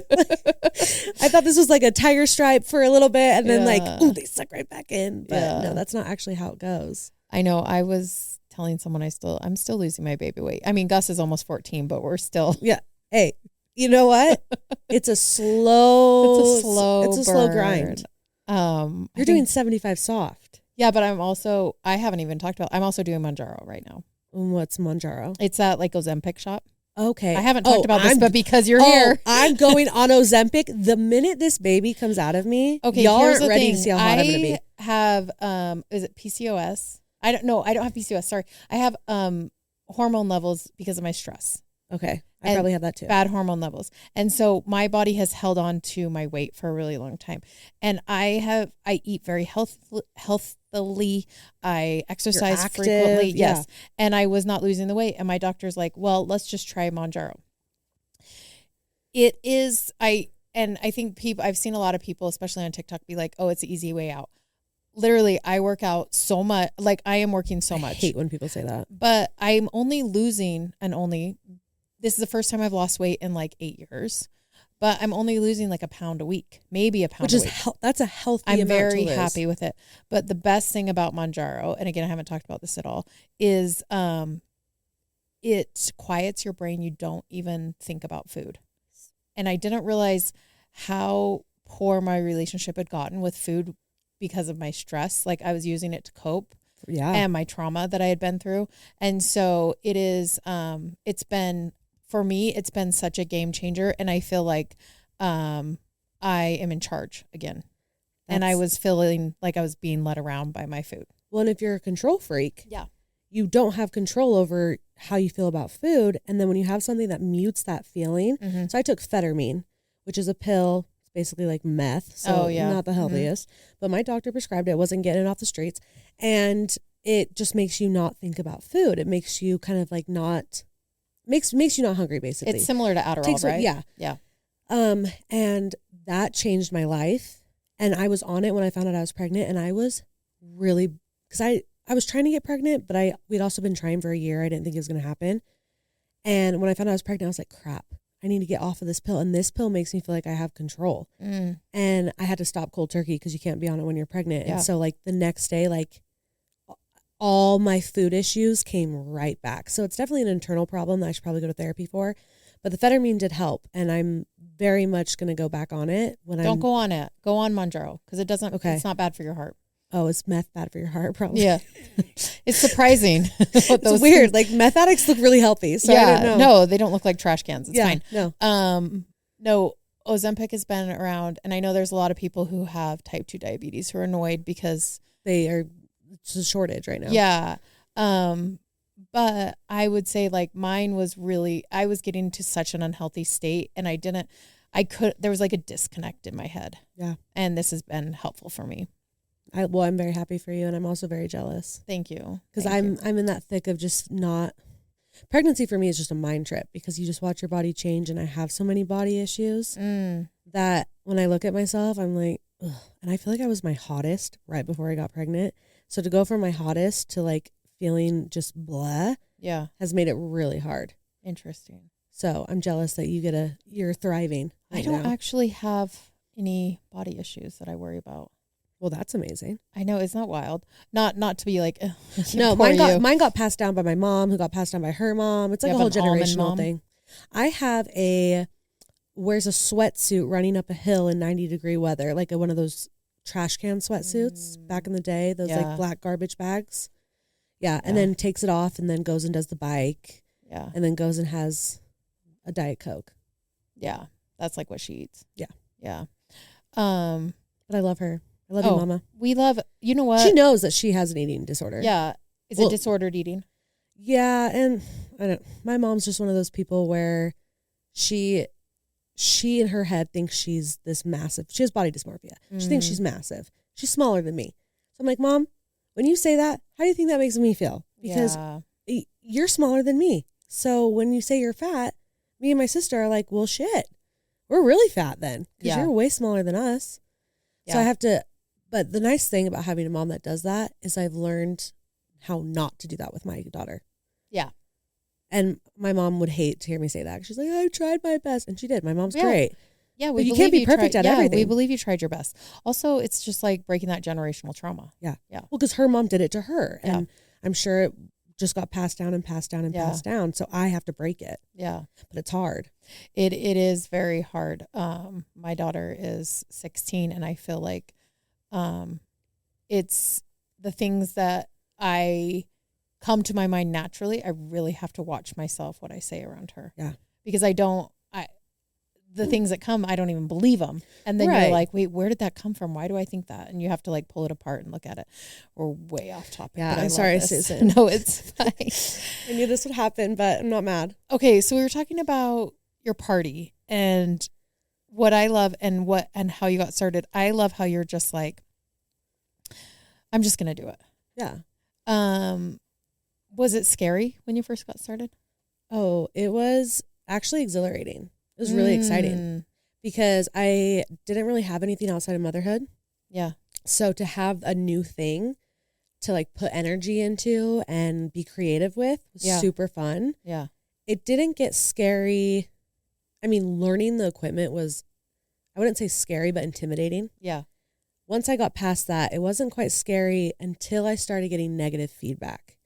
I thought this was like a tiger stripe for a little bit and then like, oh, they suck right back in. But no, that's not actually how it goes. I know. I was telling someone I'm still losing my baby weight. I mean, Gus is almost 14, but we're still. Yeah. Hey, you know what? It's a slow grind. You're doing 75 soft. Yeah, but I haven't even talked about, I'm also doing Mounjaro right now. What's Mounjaro? It's at like Ozempic shop. Okay. I haven't talked about this, but because you're here. I'm going on Ozempic. The minute this baby comes out of me, y'all aren't ready to see how hot I'm going to be. I have, is it PCOS? I don't have PCOS. Sorry. I have hormone levels because of my stress. Okay. I probably have that too. Bad hormone levels. And so my body has held on to my weight for a really long time. And I eat very healthily. I exercise frequently. Yes. And I was not losing the weight. And my doctor's like, well, let's just try Mounjaro. It is, I think I've seen a lot of people, especially on TikTok, be like, oh, it's the easy way out. Literally, I work out so much. Like I am working so much. I hate when people say that. But I'm only losing this is the first time I've lost weight in like 8 years, but I'm only losing like a pound a week, maybe a pound a week. That's a healthy I'm amount very to lose. happy with it. But the best thing about Mounjaro, and again, I haven't talked about this at all, is it quiets your brain. You don't even think about food. And I didn't realize how poor my relationship had gotten with food because of my stress. Like I was using it to cope. Yeah. And my trauma that I had been through. And so it is, it's been, for me, it's been such a game changer. And I feel like I am in charge again. And I was feeling like I was being led around by my food. Well, and if you're a control freak, yeah, you don't have control over how you feel about food. And then when you have something that mutes that feeling. Mm-hmm. So I took Phetermine, which is a pill. It's basically like meth. So not the healthiest. Mm-hmm. But my doctor prescribed it. I wasn't getting it off the streets. And it just makes you not think about food. It makes you kind of like not, makes you not hungry, basically. It's similar to Adderall, right? Yeah. Yeah. And that changed my life. And I was on it when I found out I was pregnant. And I was really, because I was trying to get pregnant, but we'd also been trying for a year. I didn't think it was going to happen. And when I found out I was pregnant, I was like, crap, I need to get off of this pill. And this pill makes me feel like I have control. Mm. And I had to stop cold turkey because you can't be on it when you're pregnant. Yeah. And so like the next day, like all my food issues came right back. So it's definitely an internal problem that I should probably go to therapy for. But the Phetermine did help. And I'm very much going to go back on it. Don't go on it. Go on Mounjaro because it doesn't, it's not bad for your heart. Oh, is meth bad for your heart? Probably. Yeah. It's surprising. It's weird. Like meth addicts look really healthy. So I don't know. No, they don't look like trash cans. It's fine. No. No, Ozempic has been around. And I know there's a lot of people who have type 2 diabetes who are annoyed because it's a shortage right now. Yeah. But I would say like mine was I was getting to such an unhealthy state and there was like a disconnect in my head. Yeah. And this has been helpful for me. I'm very happy for you, and I'm also very jealous. Thank you. Because I'm in that thick of just not. Pregnancy for me is just a mind trip because you just watch your body change, and I have so many body issues that when I look at myself, I'm like, ugh. And I feel like I was my hottest right before I got pregnant. So to go from my hottest to like feeling just blah, has made it really hard. Interesting. So I'm jealous that you're thriving. I don't actually have any body issues that I worry about. Well, that's amazing. I know, isn't that wild? Not to be like, no, mine got passed down by my mom, who got passed down by her mom. It's like a whole generational thing. I have wears a sweatsuit running up a hill in 90-degree weather, like one of those trash can sweatsuits back in the day, those like black garbage bags. Yeah, and then takes it off and then goes and does the bike. Yeah. And then goes and has a Diet Coke. Yeah, that's like what she eats. Yeah. Yeah. But I love her. I love you, Mama. We love, you know what? She knows that she has an eating disorder. Yeah. Is it disordered eating? Yeah. And my mom's just one of those people where she in her head thinks she's this massive. She has body dysmorphia. She thinks she's massive. She's smaller than me. So I'm like, Mom, when you say that, how do you think that makes me feel? Because you're smaller than me. So when you say you're fat, me and my sister are like, well, shit, we're really fat then because you're way smaller than us. Yeah. So I have to, but the nice thing about having a mom that does that is I've learned how not to do that with my daughter. Yeah. And my mom would hate to hear me say that. She's like, I tried my best. And she did. My mom's great. Yeah, but you can't be perfect at everything. We believe you tried your best. Also, it's just like breaking that generational trauma. Yeah. Yeah. Well, because her mom did it to her. And I'm sure it just got passed down and passed down and passed down. So I have to break it. Yeah. But it's hard. It is very hard. My daughter is 16 and I feel like it's the things that I come to my mind naturally. I really have to watch myself, what I say around her. Yeah. Because the things that come, I don't even believe them. And then you're like, wait, where did that come from? Why do I think that? And you have to like pull it apart and look at it. We're way off topic. Yeah, I'm sorry, Susan. No, it's fine. I knew this would happen, but I'm not mad. Okay, so we were talking about your party and what I love and how you got started. I love how you're just like, I'm just going to do it. Yeah. Was it scary when you first got started? Oh, it was actually exhilarating. It was really exciting because I didn't really have anything outside of motherhood. Yeah. So to have a new thing to like put energy into and be creative with was super fun. Yeah. It didn't get scary. I mean, learning the equipment was, I wouldn't say scary, but intimidating. Yeah. Once I got past that, it wasn't quite scary until I started getting negative feedback.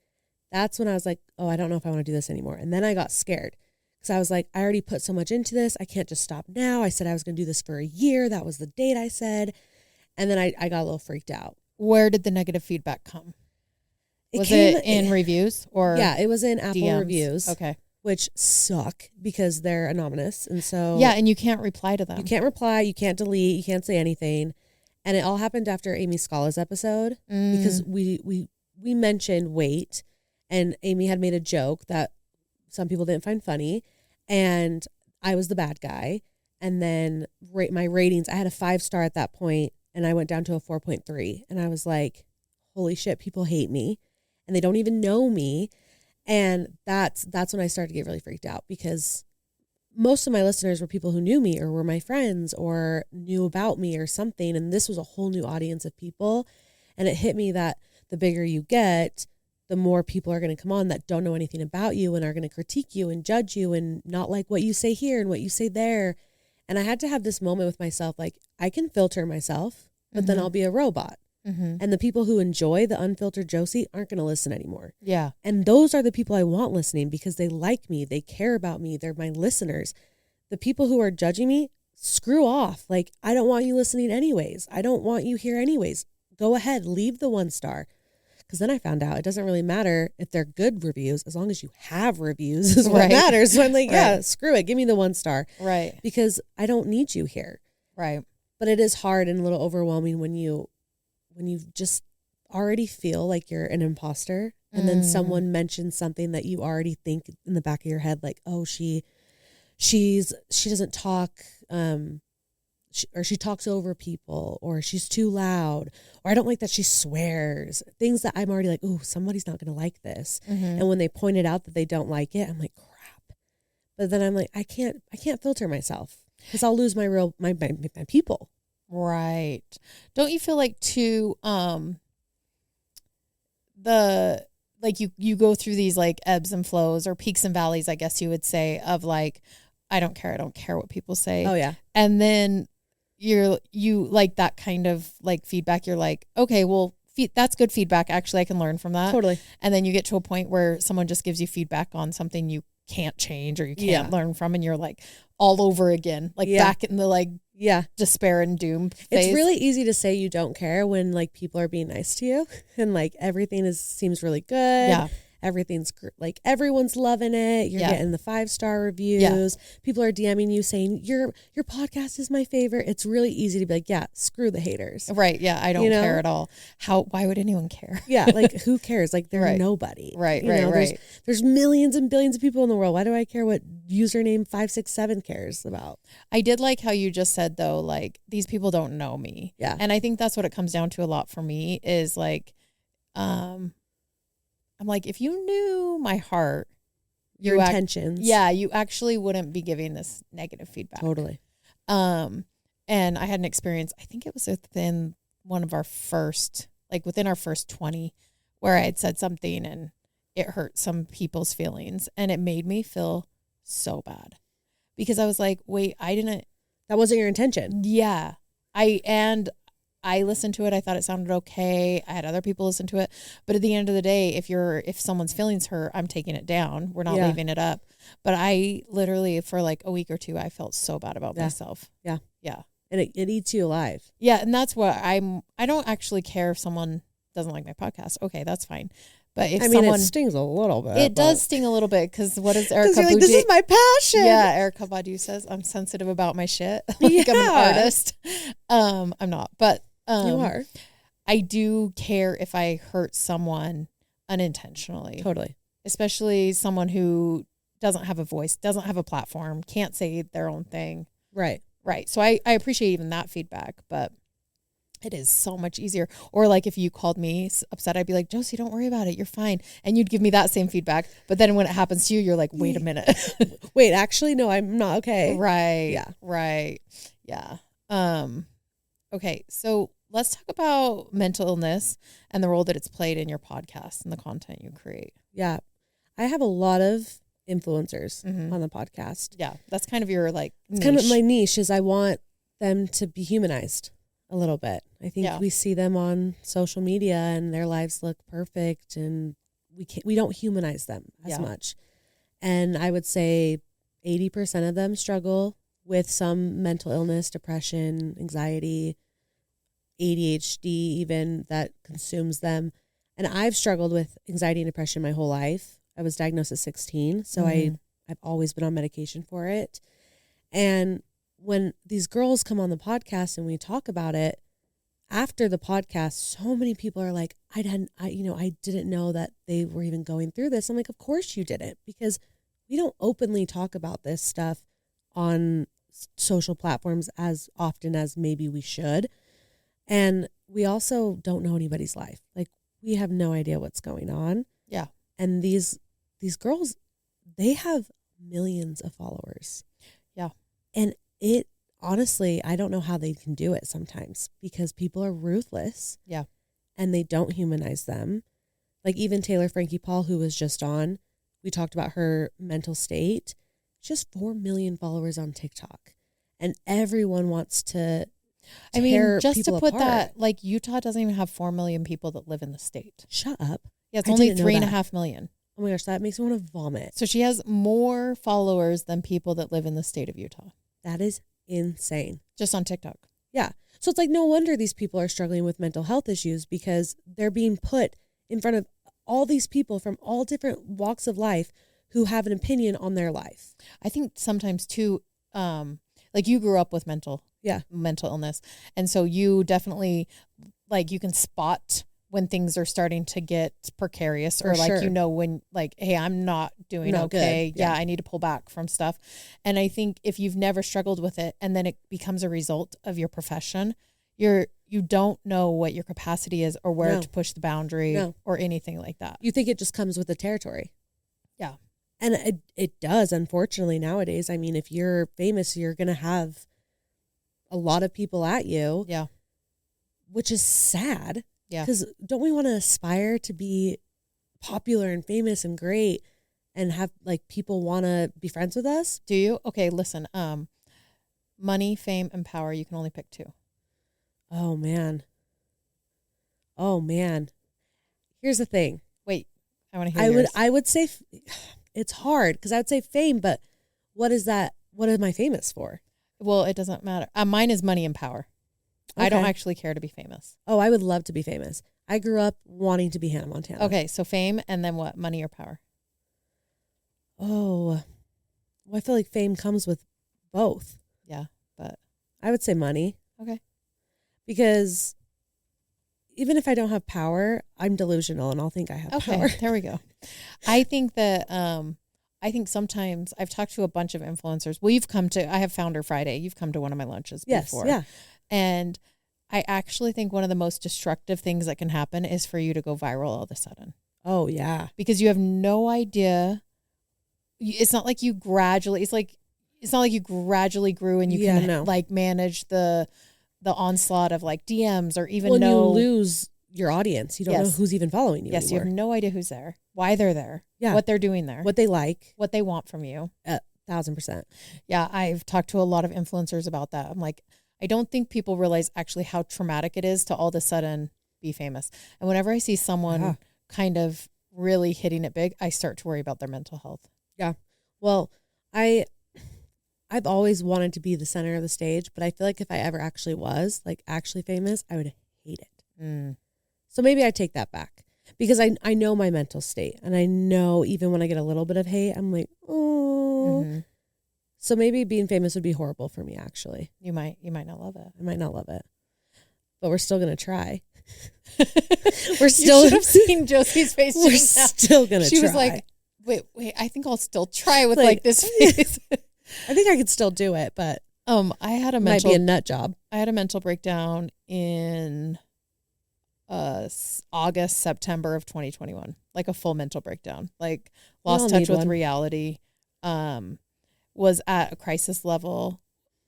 that's when I was like, oh, I don't know if I want to do this anymore. And then I got scared because I was like, I already put so much into this. I can't just stop now. I said I was going to do this for a year. That was the date I said. And then I got a little freaked out. Where did the negative feedback come? Was it in reviews or? Yeah, it was in Apple DMs? reviews. Okay. Which suck because they're anonymous. And so. Yeah, and you can't reply to them. You can't reply. You can't delete. You can't say anything. And it all happened after Amy Scala's episode because we mentioned weight, and Amy had made a joke that some people didn't find funny, and I was the bad guy. And then my ratings, I had a 5-star at that point, and I went down to a 4.3. And I was like, holy shit, people hate me, and they don't even know me. And that's when I started to get really freaked out because most of my listeners were people who knew me or were my friends or knew about me or something. And this was a whole new audience of people. And it hit me that the bigger you get, the more people are going to come on that don't know anything about you and are going to critique you and judge you and not like what you say here and what you say there. And I had to have this moment with myself, like I can filter myself, but then I'll be a robot. And the people who enjoy the unfiltered Josie aren't going to listen anymore. Yeah. And those are the people I want listening because they like me. They care about me. They're my listeners. The people who are judging me, screw off. Like, I don't want you listening anyways. I don't want you here anyways. Go ahead. Leave the 1-star. Because then I found out it doesn't really matter if they're good reviews. As long as you have reviews is what matters. So I'm like, yeah, screw it. Give me the 1-star. Right. Because I don't need you here. Right. But it is hard and a little overwhelming when you just already feel like you're an imposter and then someone mentions something that you already think in the back of your head, like, oh, she doesn't talk, or she talks over people, or she's too loud, or I don't like that she swears, things that I'm already like, oh, somebody's not going to like this. And when they pointed out that they don't like it, I'm like, crap. But then I'm like, I can't filter myself because I'll lose my people. Right. Don't you feel like too, you go through these like ebbs and flows or peaks and valleys, I guess you would say, of like, I don't care what people say. Oh yeah. And then you like that kind of like feedback. You're like, okay, well, that's good feedback. Actually, I can learn from that. Totally. And then you get to a point where someone just gives you feedback on something you can't change or you can't learn from, and you're like all over again, like back in the like despair and doom phase. It's really easy to say you don't care when like people are being nice to you and like everything seems really good. Yeah. Everything's like everyone's loving it. You're getting the 5-star reviews. Yeah. People are DMing you saying your podcast is my favorite. It's really easy to be like, yeah, screw the haters. Right. Yeah. I don't care at all. Why would anyone care? Yeah. Like who cares? Like they're nobody. Right. There's millions and billions of people in the world. Why do I care what username 567 cares about? I did like how you just said though, like these people don't know me. Yeah. And I think that's what it comes down to a lot for me is like, I'm like, if you knew my heart, your intentions. You actually wouldn't be giving this negative feedback. Totally. And I had an experience, I think it was within our first 20, where I had said something and it hurt some people's feelings. And it made me feel so bad because I was like, wait, that wasn't your intention. Yeah. I listened to it. I thought it sounded okay. I had other people listen to it. But at the end of the day, if someone's feelings hurt, I'm taking it down. We're not leaving it up. But I literally, for like a week or two, I felt so bad about myself. Yeah. Yeah. And it eats you alive. Yeah. And that's what I don't actually care if someone doesn't like my podcast. Okay, that's fine. But if it stings a little bit. It does sting a little bit because what is Erica Badu? Like, this is my passion. Yeah, Erica Badu says I'm sensitive about my shit. I'm an artist. I'm not, but you are. I do care if I hurt someone unintentionally. Totally. Especially someone who doesn't have a voice, doesn't have a platform, can't say their own thing. Right. Right. So I appreciate even that feedback, but it is so much easier. Or like if you called me upset, I'd be like, Josie, don't worry about it. You're fine. And you'd give me that same feedback. But then when it happens to you, you're like, wait a minute. Wait, actually, no, I'm not okay. Right. Yeah. Right. Yeah. Okay. So let's talk about mental illness and the role that it's played in your podcast and the content you create. Yeah. I have a lot of influencers on the podcast. Yeah. That's kind of your like niche. It's kind of my niche is I want them to be humanized a little bit. I think we see them on social media and their lives look perfect and we don't humanize them as much. And I would say 80% of them struggle with some mental illness, depression, anxiety, ADHD even that consumes them. And I've struggled with anxiety and depression my whole life. I was diagnosed at 16, so I've always been on medication for it. And when these girls come on the podcast and we talk about it, after the podcast, so many people are like, I didn't know that they were even going through this. I'm like, of course you didn't, because we don't openly talk about this stuff on social platforms as often as maybe we should. And we also don't know anybody's life. Like, we have no idea what's going on. Yeah. And these girls, they have millions of followers. Yeah. And it, honestly, I don't know how they can do it sometimes, because people are ruthless. Yeah. And they don't humanize them. Like, even Taylor Frankie Paul, who was just on, we talked about her mental state. She has 4 million followers on TikTok. And everyone wants to tear just to people put apart. that, like, Utah doesn't even have 4 million people that live in the state. Shut up. Yeah, it's I only didn't know that. 3.5 million. Oh my gosh, that makes me want to vomit. So she has more followers than people that live in the state of Utah. That is insane. Just on TikTok. Yeah. So it's like, no wonder these people are struggling with mental health issues, because they're being put in front of all these people from all different walks of life who have an opinion on their life. I think sometimes too, like, you grew up with mental illness. And so you definitely, like, you can spot when things are starting to get precarious, or like, when, like, hey, I'm not doing okay. Yeah, I need to pull back from stuff. And I think if you've never struggled with it and then it becomes a result of your profession, you don't know what your capacity is, or where to push the boundary or anything like that. You think it just comes with the territory. Yeah. And it does, unfortunately, nowadays. I mean, if you're famous, you're going to have a lot of people at you. Yeah. Which is sad. Yeah. Because don't we want to aspire to be popular and famous and great and have, like, people want to be friends with us? Do you? Okay, listen. Money, fame, and power, you can only pick 2. Oh, man. Here's the thing. Wait, I want to hear yours. I would say it's hard, because I would say fame, but what is that? What am I famous for? Well, it doesn't matter. Mine is money and power. Okay. I don't actually care to be famous. Oh, I would love to be famous. I grew up wanting to be Hannah Montana. Okay, so fame, and then what? Money or power? Oh, well, I feel like fame comes with both. Yeah, but I would say money. Okay. Because even if I don't have power, I'm delusional and I'll think I have power. There we go. I think that I think sometimes I've talked to a bunch of influencers. I have Founder Friday. You've come to one of my lunches before. Yeah. And I actually think one of the most destructive things that can happen is for you to go viral all of a sudden. Oh, yeah. Because you have no idea. It's not like you gradually grew and you can like manage the onslaught of, like, DMs, or even you lose your audience. You don't know who's even following you anymore. You have no idea who's there, why they're there, what they're doing there, what they like, what they want from you. 1,000%. Yeah, I've talked to a lot of influencers about that. I'm like, I don't think people realize actually how traumatic it is to all of a sudden be famous. And whenever I see someone kind of really hitting it big, I start to worry about their mental health. Yeah. Well, I've always wanted to be the center of the stage, but I feel like if I ever actually was, like, actually famous, I would hate it. So maybe I take that back, because I know my mental state, and I know even when I get a little bit of hate, I'm like, oh. Mm-hmm. So maybe being famous would be horrible for me, actually. You might not love it. I might not love it. But we're still going to try. You should have seen Josie's face. We're still going to try. She was like, wait, I think I'll still try with like this face. I think I could still do it, but I had a might be a nut job. I had a mental breakdown in August, September of 2021. Like a full mental breakdown. Like lost touch with reality. Was at a crisis level,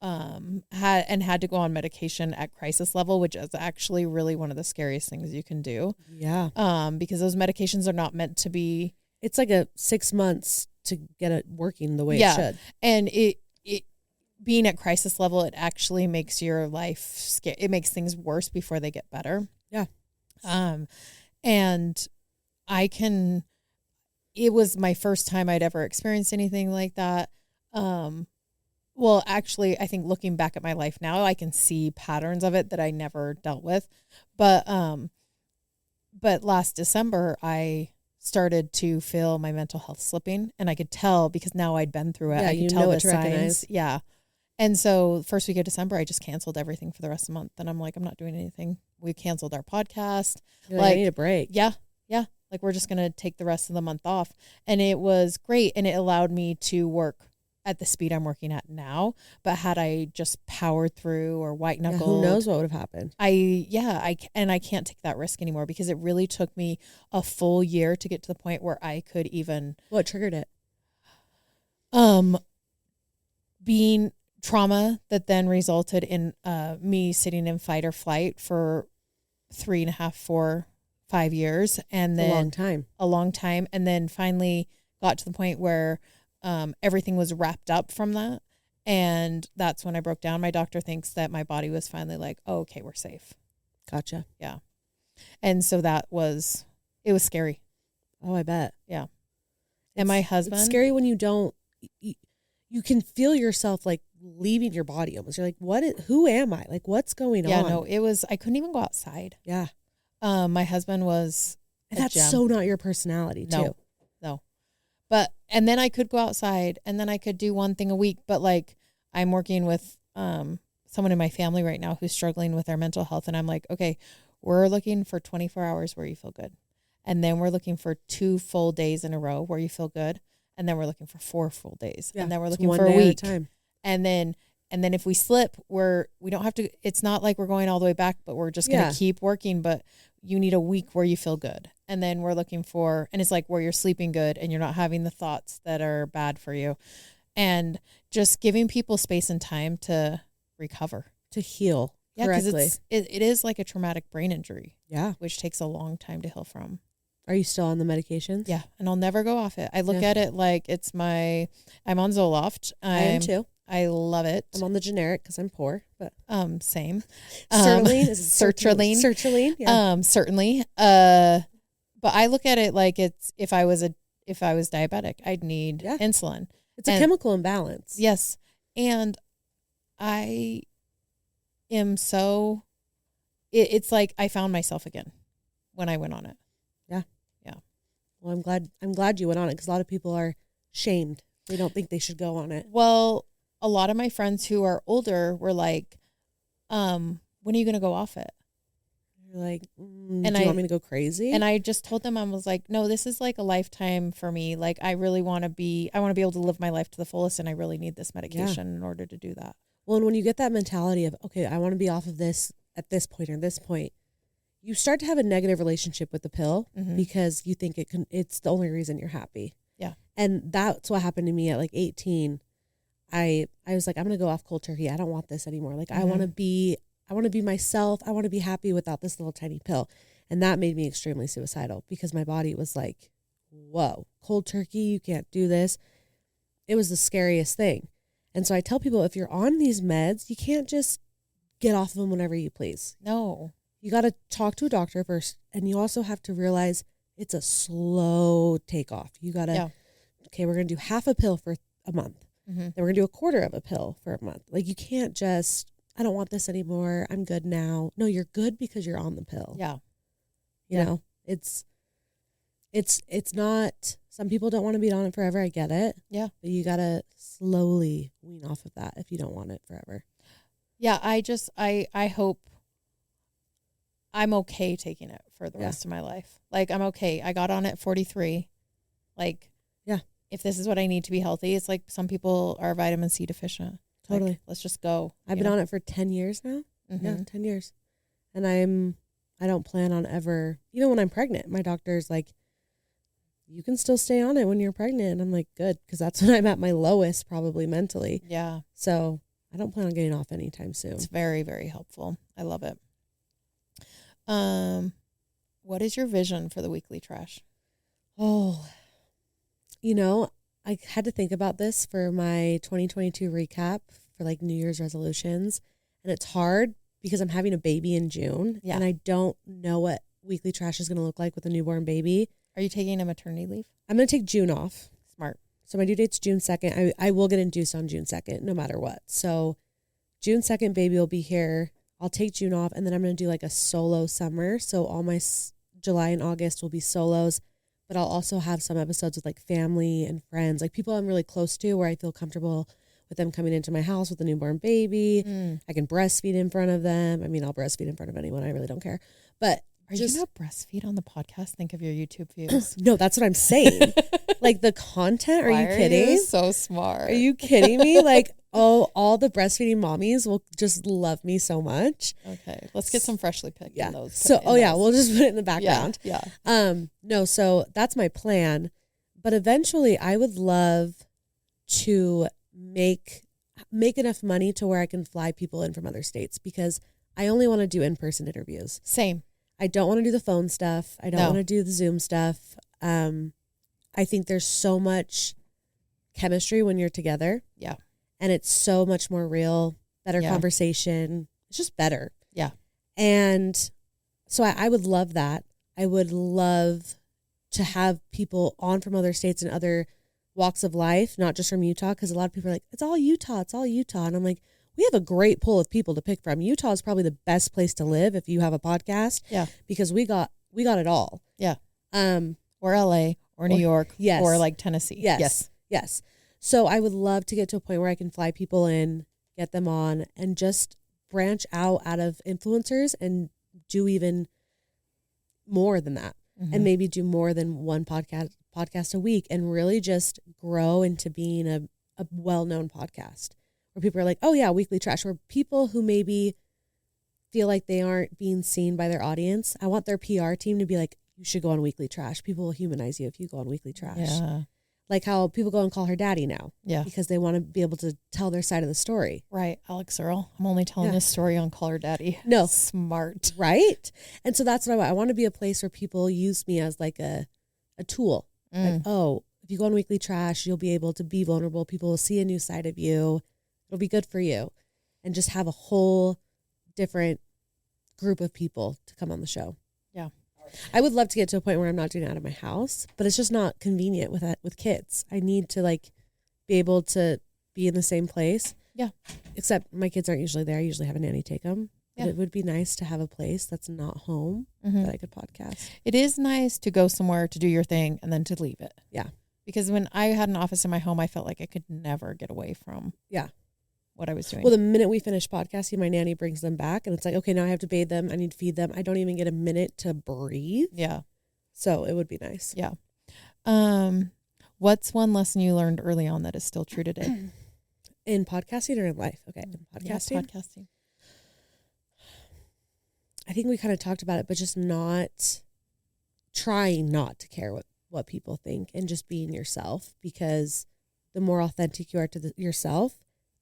had to go on medication at crisis level, which is actually really one of the scariest things you can do. Yeah. Because those medications are not meant to be. It's like a 6 months to get it working the way it should. And it being at crisis level, it actually makes your life scary. It makes things worse before they get better. Yeah. And I can it was my first time I'd ever experienced anything like that. Well, actually, I think looking back at my life now, I can see patterns of it that I never dealt with. But last December, I started to feel my mental health slipping, and I could tell because now I'd been through it. Yeah, I could you tell know the what to signs. recognize. Yeah. And so first week of December, I just canceled everything for the rest of the month. And I'm like, I'm not doing anything. We canceled our podcast. You're like, I need a break. Yeah. Yeah. Like we're just going to take the rest of the month off. And it was great. And it allowed me to work at the speed I'm working at now. But had I just powered through or white knuckled, who knows what would have happened? I can't take that risk anymore because it really took me a full year to get to the point where I could even. What triggered it? Being trauma that then resulted in me sitting in fight or flight for 3.5, 4, 5 years. And then a long time. And then finally got to the point where everything was wrapped up from that. And that's when I broke down. My doctor thinks that my body was finally like, oh, okay, we're safe. Gotcha. Yeah. And so it was scary. Oh, I bet. Yeah. And my husband. It's scary when you don't, you can feel yourself like leaving your body almost. You're like, who am I? Like, what's going on? Yeah, no, I couldn't even go outside. Yeah. My husband was and that's gem. So not your personality too. No. And then I could go outside and then I could do one thing a week. But like I'm working with someone in my family right now who's struggling with their mental health. And I'm like, okay, we're looking for 24 hours where you feel good. And then we're looking for 2 full days in a row where you feel good. And then we're looking for 4 full days. Yeah, and then we're looking for a week. And then if we slip, we don't have to, it's not like we're going all the way back, but we're just going to keep working. But you need a week where you feel good. And then we're looking for, and it's like where you're sleeping good and you're not having the thoughts that are bad for you. And just giving people space and time to recover. To heal. Yeah, because it is like a traumatic brain injury. Yeah. Which takes a long time to heal from. Are you still on the medications? Yeah, and I'll never go off it. I look at it like I'm on Zoloft. I am too. I love it. I'm on the generic because I'm poor, but same. Sertraline is sertraline. Sertraline, yeah. Certainly. But I look at it like it's if I was diabetic, I'd need insulin. It's a chemical imbalance. Yes, and I am so. It's like I found myself again when I went on it. Yeah. Well, I'm glad you went on it because a lot of people are shamed. They don't think they should go on it. Well, a lot of my friends who are older were like, when are you going to go off it? You're like, do you want me to go crazy? And I just told them, I was like, no, this is like a lifetime for me. Like, I want to be able to live my life to the fullest. And I really need this medication in order to do that. Well, and when you get that mentality of, okay, I want to be off of this at this point or this point, you start to have a negative relationship with the pill because you think it's the only reason you're happy. Yeah. And that's what happened to me at like 18. I was like, I'm going to go off cold turkey. I don't want this anymore. Like, I want to be myself. I want to be happy without this little tiny pill. And that made me extremely suicidal because my body was like, whoa, cold turkey, you can't do this. It was the scariest thing. And so I tell people, if you're on these meds, you can't just get off of them whenever you please. No. You got to talk to a doctor first. And you also have to realize it's a slow takeoff. You got to, okay, we're going to do half a pill for a month. Then we're going to do a quarter of a pill for a month. Like, you can't just, I don't want this anymore. I'm good now. No, you're good because you're on the pill. Yeah. You know, it's not, some people don't want to be on it forever. I get it. Yeah. But you got to slowly wean off of that if you don't want it forever. Yeah. I hope I'm okay taking it for the rest of my life. Like, I'm okay. I got on it 43. Like, if this is what I need to be healthy, it's like some people are vitamin C deficient. Totally. Like, let's just go. I've been on it for 10 years now. Yeah, 10 years. And I don't plan on ever, even when I'm pregnant, my doctor's like, you can still stay on it when you're pregnant. And I'm like, good, because that's when I'm at my lowest probably mentally. Yeah. So I don't plan on getting off anytime soon. It's very, very helpful. I love it. What is your vision for the weekly trash? Oh, I had to think about this for my 2022 recap for like New Year's resolutions. And it's hard because I'm having a baby in June. Yeah. And I don't know what weekly trash is going to look like with a newborn baby. Are you taking a maternity leave? I'm going to take June off. Smart. So my due date's June 2nd. I will get induced on June 2nd, no matter what. So June 2nd, baby will be here. I'll take June off, and then I'm going to do like a solo summer. So all my July and August will be solos, but I'll also have some episodes with like family and friends, like people I'm really close to where I feel comfortable with them coming into my house with a newborn baby. I can breastfeed in front of them. I mean, I'll breastfeed in front of anyone. I really don't care. But are you going to breastfeed on the podcast? Think of your YouTube views. No, that's what I'm saying. Like the content, are you kidding? Are you so smart? Are you kidding me? Like, oh, all the breastfeeding mommies will just love me so much. Okay, let's get some freshly picked. Yeah. In those, so, in those. Yeah, we'll just put it in the background. Yeah. No, so that's my plan. But eventually, I would love to make enough money to where I can fly people in from other states, because I only want to do in-person interviews. Same. I don't want to do the phone stuff. I don't want to do the Zoom stuff. I think there's so much chemistry when you're together. Yeah. And it's so much more real, better conversation. It's just better. Yeah. And so I would love that. I would love to have people on from other states and other walks of life, not just from Utah, because a lot of people are like, it's all Utah. And I'm like, we have a great pool of people to pick from. Utah is probably the best place to live if you have a podcast. Yeah. Because we got it all. Yeah. Or LA or New York. Yes. Or like Tennessee. Yes. So I would love to get to a point where I can fly people in, get them on, and just branch out of influencers and do even more than that. And maybe do more than one podcast a week, and really just grow into being a well-known podcast where people are like, oh yeah, Weekly Trash, where people who maybe feel like they aren't being seen by their audience, I want their PR team to be like, you should go on Weekly Trash. People will humanize you if you go on Weekly Trash. Yeah. Like how people go and call her daddy now. Yeah. Because they want to be able to tell their side of the story. Right. Alex Earl. I'm only telling this story on Call Her Daddy. No. Smart. Right? And so that's what I want. I want to be a place where people use me as like a tool. Like, oh, if you go on Weekly Trash, you'll be able to be vulnerable. People will see a new side of you. It'll be good for you. And just have a whole different group of people to come on the show. Yeah. I would love to get to a point where I'm not doing it out of my house, but it's just not convenient with kids. I need to like be able to be in the same place. Yeah. Except my kids aren't usually there. I usually have a nanny take them. Yeah. But it would be nice to have a place that's not home that I could podcast. It is nice to go somewhere to do your thing and then to leave it. Yeah. Because when I had an office in my home, I felt like I could never get away from what I was doing. Well, the minute we finish podcasting, my nanny brings them back and it's like, okay, now I have to bathe them. I need to feed them. I don't even get a minute to breathe. Yeah. So it would be nice. Yeah. What's one lesson you learned early on that is still true today? In podcasting or in life? Okay. In podcasting. Yeah, podcasting. I think we kind of talked about it, but just trying not to care what people think and just being yourself, because the more authentic you are to yourself,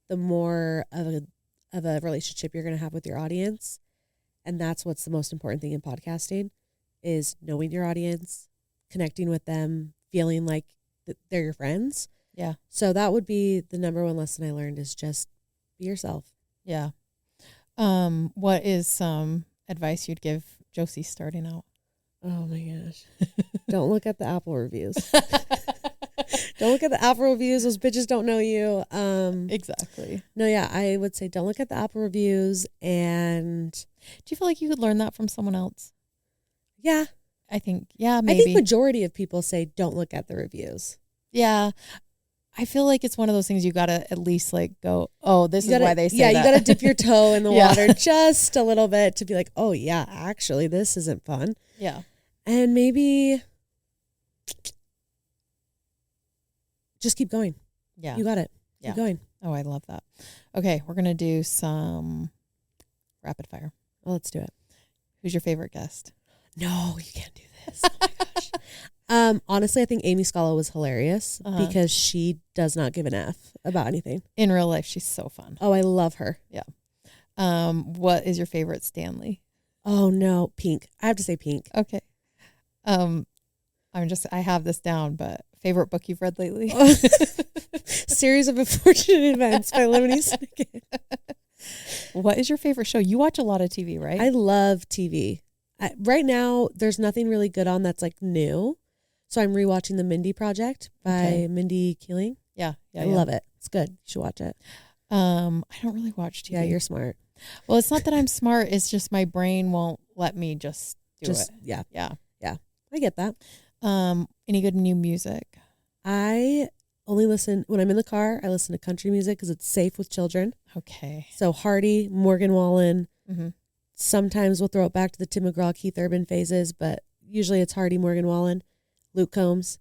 the more of a relationship you're going to have with your audience. And that's what's the most important thing in podcasting, is knowing your audience, connecting with them, feeling like they're your friends. Yeah. So that would be the number one lesson I learned, is just be yourself. Yeah. What is some advice you'd give Josie starting out? Oh my gosh. Don't look at the Apple reviews. Don't look at the Apple reviews. Those bitches don't know you. Exactly. No, yeah, I would say don't look at the Apple reviews. And do you feel like you could learn that from someone else? Yeah. I think, maybe. I think majority of people say don't look at the reviews. Yeah. I feel like it's one of those things you got to at least like go, oh, this is why they say that. Yeah, you got to dip your toe in the water just a little bit to be like, oh, yeah, actually, this isn't fun. Yeah. And maybe just keep going. Yeah. You got it. Keep going. Oh, I love that. Okay, we're going to do some rapid fire. Well, let's do it. Who's your favorite guest? No, you can't do this. Oh my gosh. Honestly, I think Amy Scala was hilarious because she does not give an F about anything. In real life, she's so fun. Oh, I love her. Yeah. What is your favorite Stanley? Oh no, Pink. I have to say Pink. Okay. I have this down, but favorite book you've read lately? Series of Unfortunate Events by Lemony Snicket. What is your favorite show? You watch a lot of TV, right? I love TV. Right now, there's nothing really good on that's like new. So I'm rewatching The Mindy Project by Mindy Kaling. Yeah. I love it. It's good. You should watch it. I don't really watch TV. Yeah, you're smart. Well, it's not that I'm smart. It's just my brain won't let me just do it. Yeah. Yeah. I get that. Any good new music? I only listen when I'm in the car. I listen to country music because it's safe with children. Okay. So Hardy, Morgan Wallen. Mm-hmm. Sometimes we'll throw it back to the Tim McGraw, Keith Urban phases, but usually it's Hardy, Morgan Wallen, Luke Combs.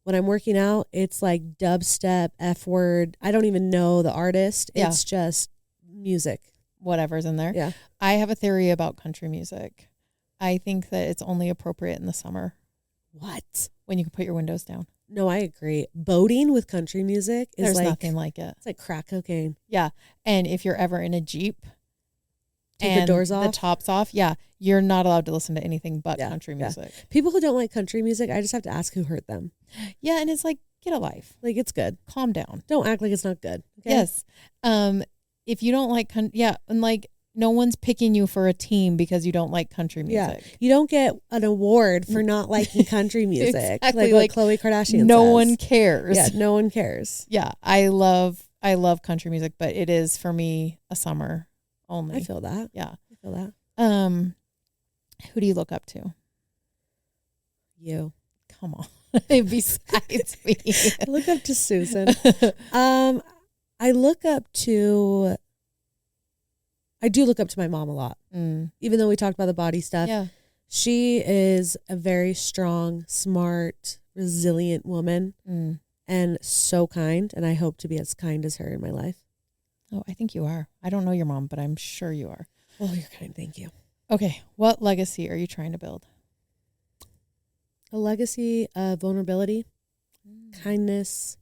When I'm working out, it's like dubstep, F word. I don't even know the artist. Yeah. It's just music. Whatever's in there. Yeah. I have a theory about country music. I think that it's only appropriate in the summer. What? When you can put your windows down. No, I agree. Boating with country music is There's like nothing like it. It's like crack cocaine. Yeah. And if you're ever in a Jeep, Take the doors off, the top's off, you're not allowed to listen to anything but country music. People who don't like country music, I just have to ask who hurt them. Yeah, and it's like, get a life. Like, it's good. Calm down. Don't act like it's not good. Okay? Yes. If you don't like and like no one's picking you for a team because you don't like country music. Yeah. You don't get an award for not liking country music. Exactly. Like Khloe Kardashian No says. one cares. Yeah, no one cares. Yeah, I love country music, but it is for me a summer only. I feel that. Yeah. I feel that. Who do you look up to? You. Come on. Besides me. I look up to Susan. I do look up to my mom a lot. Even though we talked about the body stuff. Yeah. She is a very strong, smart, resilient woman and so kind. And I hope to be as kind as her in my life. Oh, I think you are. I don't know your mom, but I'm sure you are. Oh, you're kind. Thank you. Okay. What legacy are you trying to build? A legacy of vulnerability, kindness,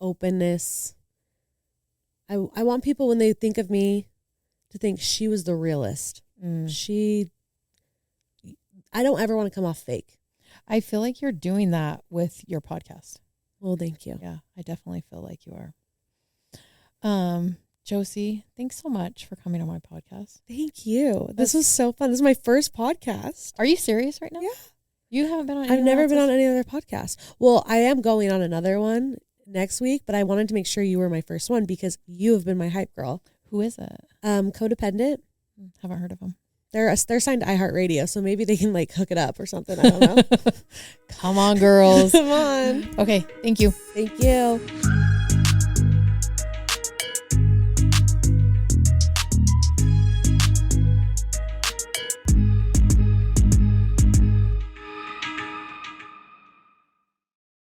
openness. I want people, when they think of me, to think she was the realist. I don't ever want to come off fake. I feel like you're doing that with your podcast. Well, thank you. Yeah, I definitely feel like you are. Josie, thanks so much for coming on my podcast. Thank you. This was so fun. This is my first podcast. Are you serious right now? Yeah. You haven't been on I've never been on any other podcast. Well, I am going on another one next week, but I wanted to make sure you were my first one because you have been my hype girl. Who is it? Codependent. Haven't heard of them. They're signed to iHeartRadio, so maybe they can like hook it up or something. I don't know. Come on, girls. Come on. Okay, thank you. Thank you.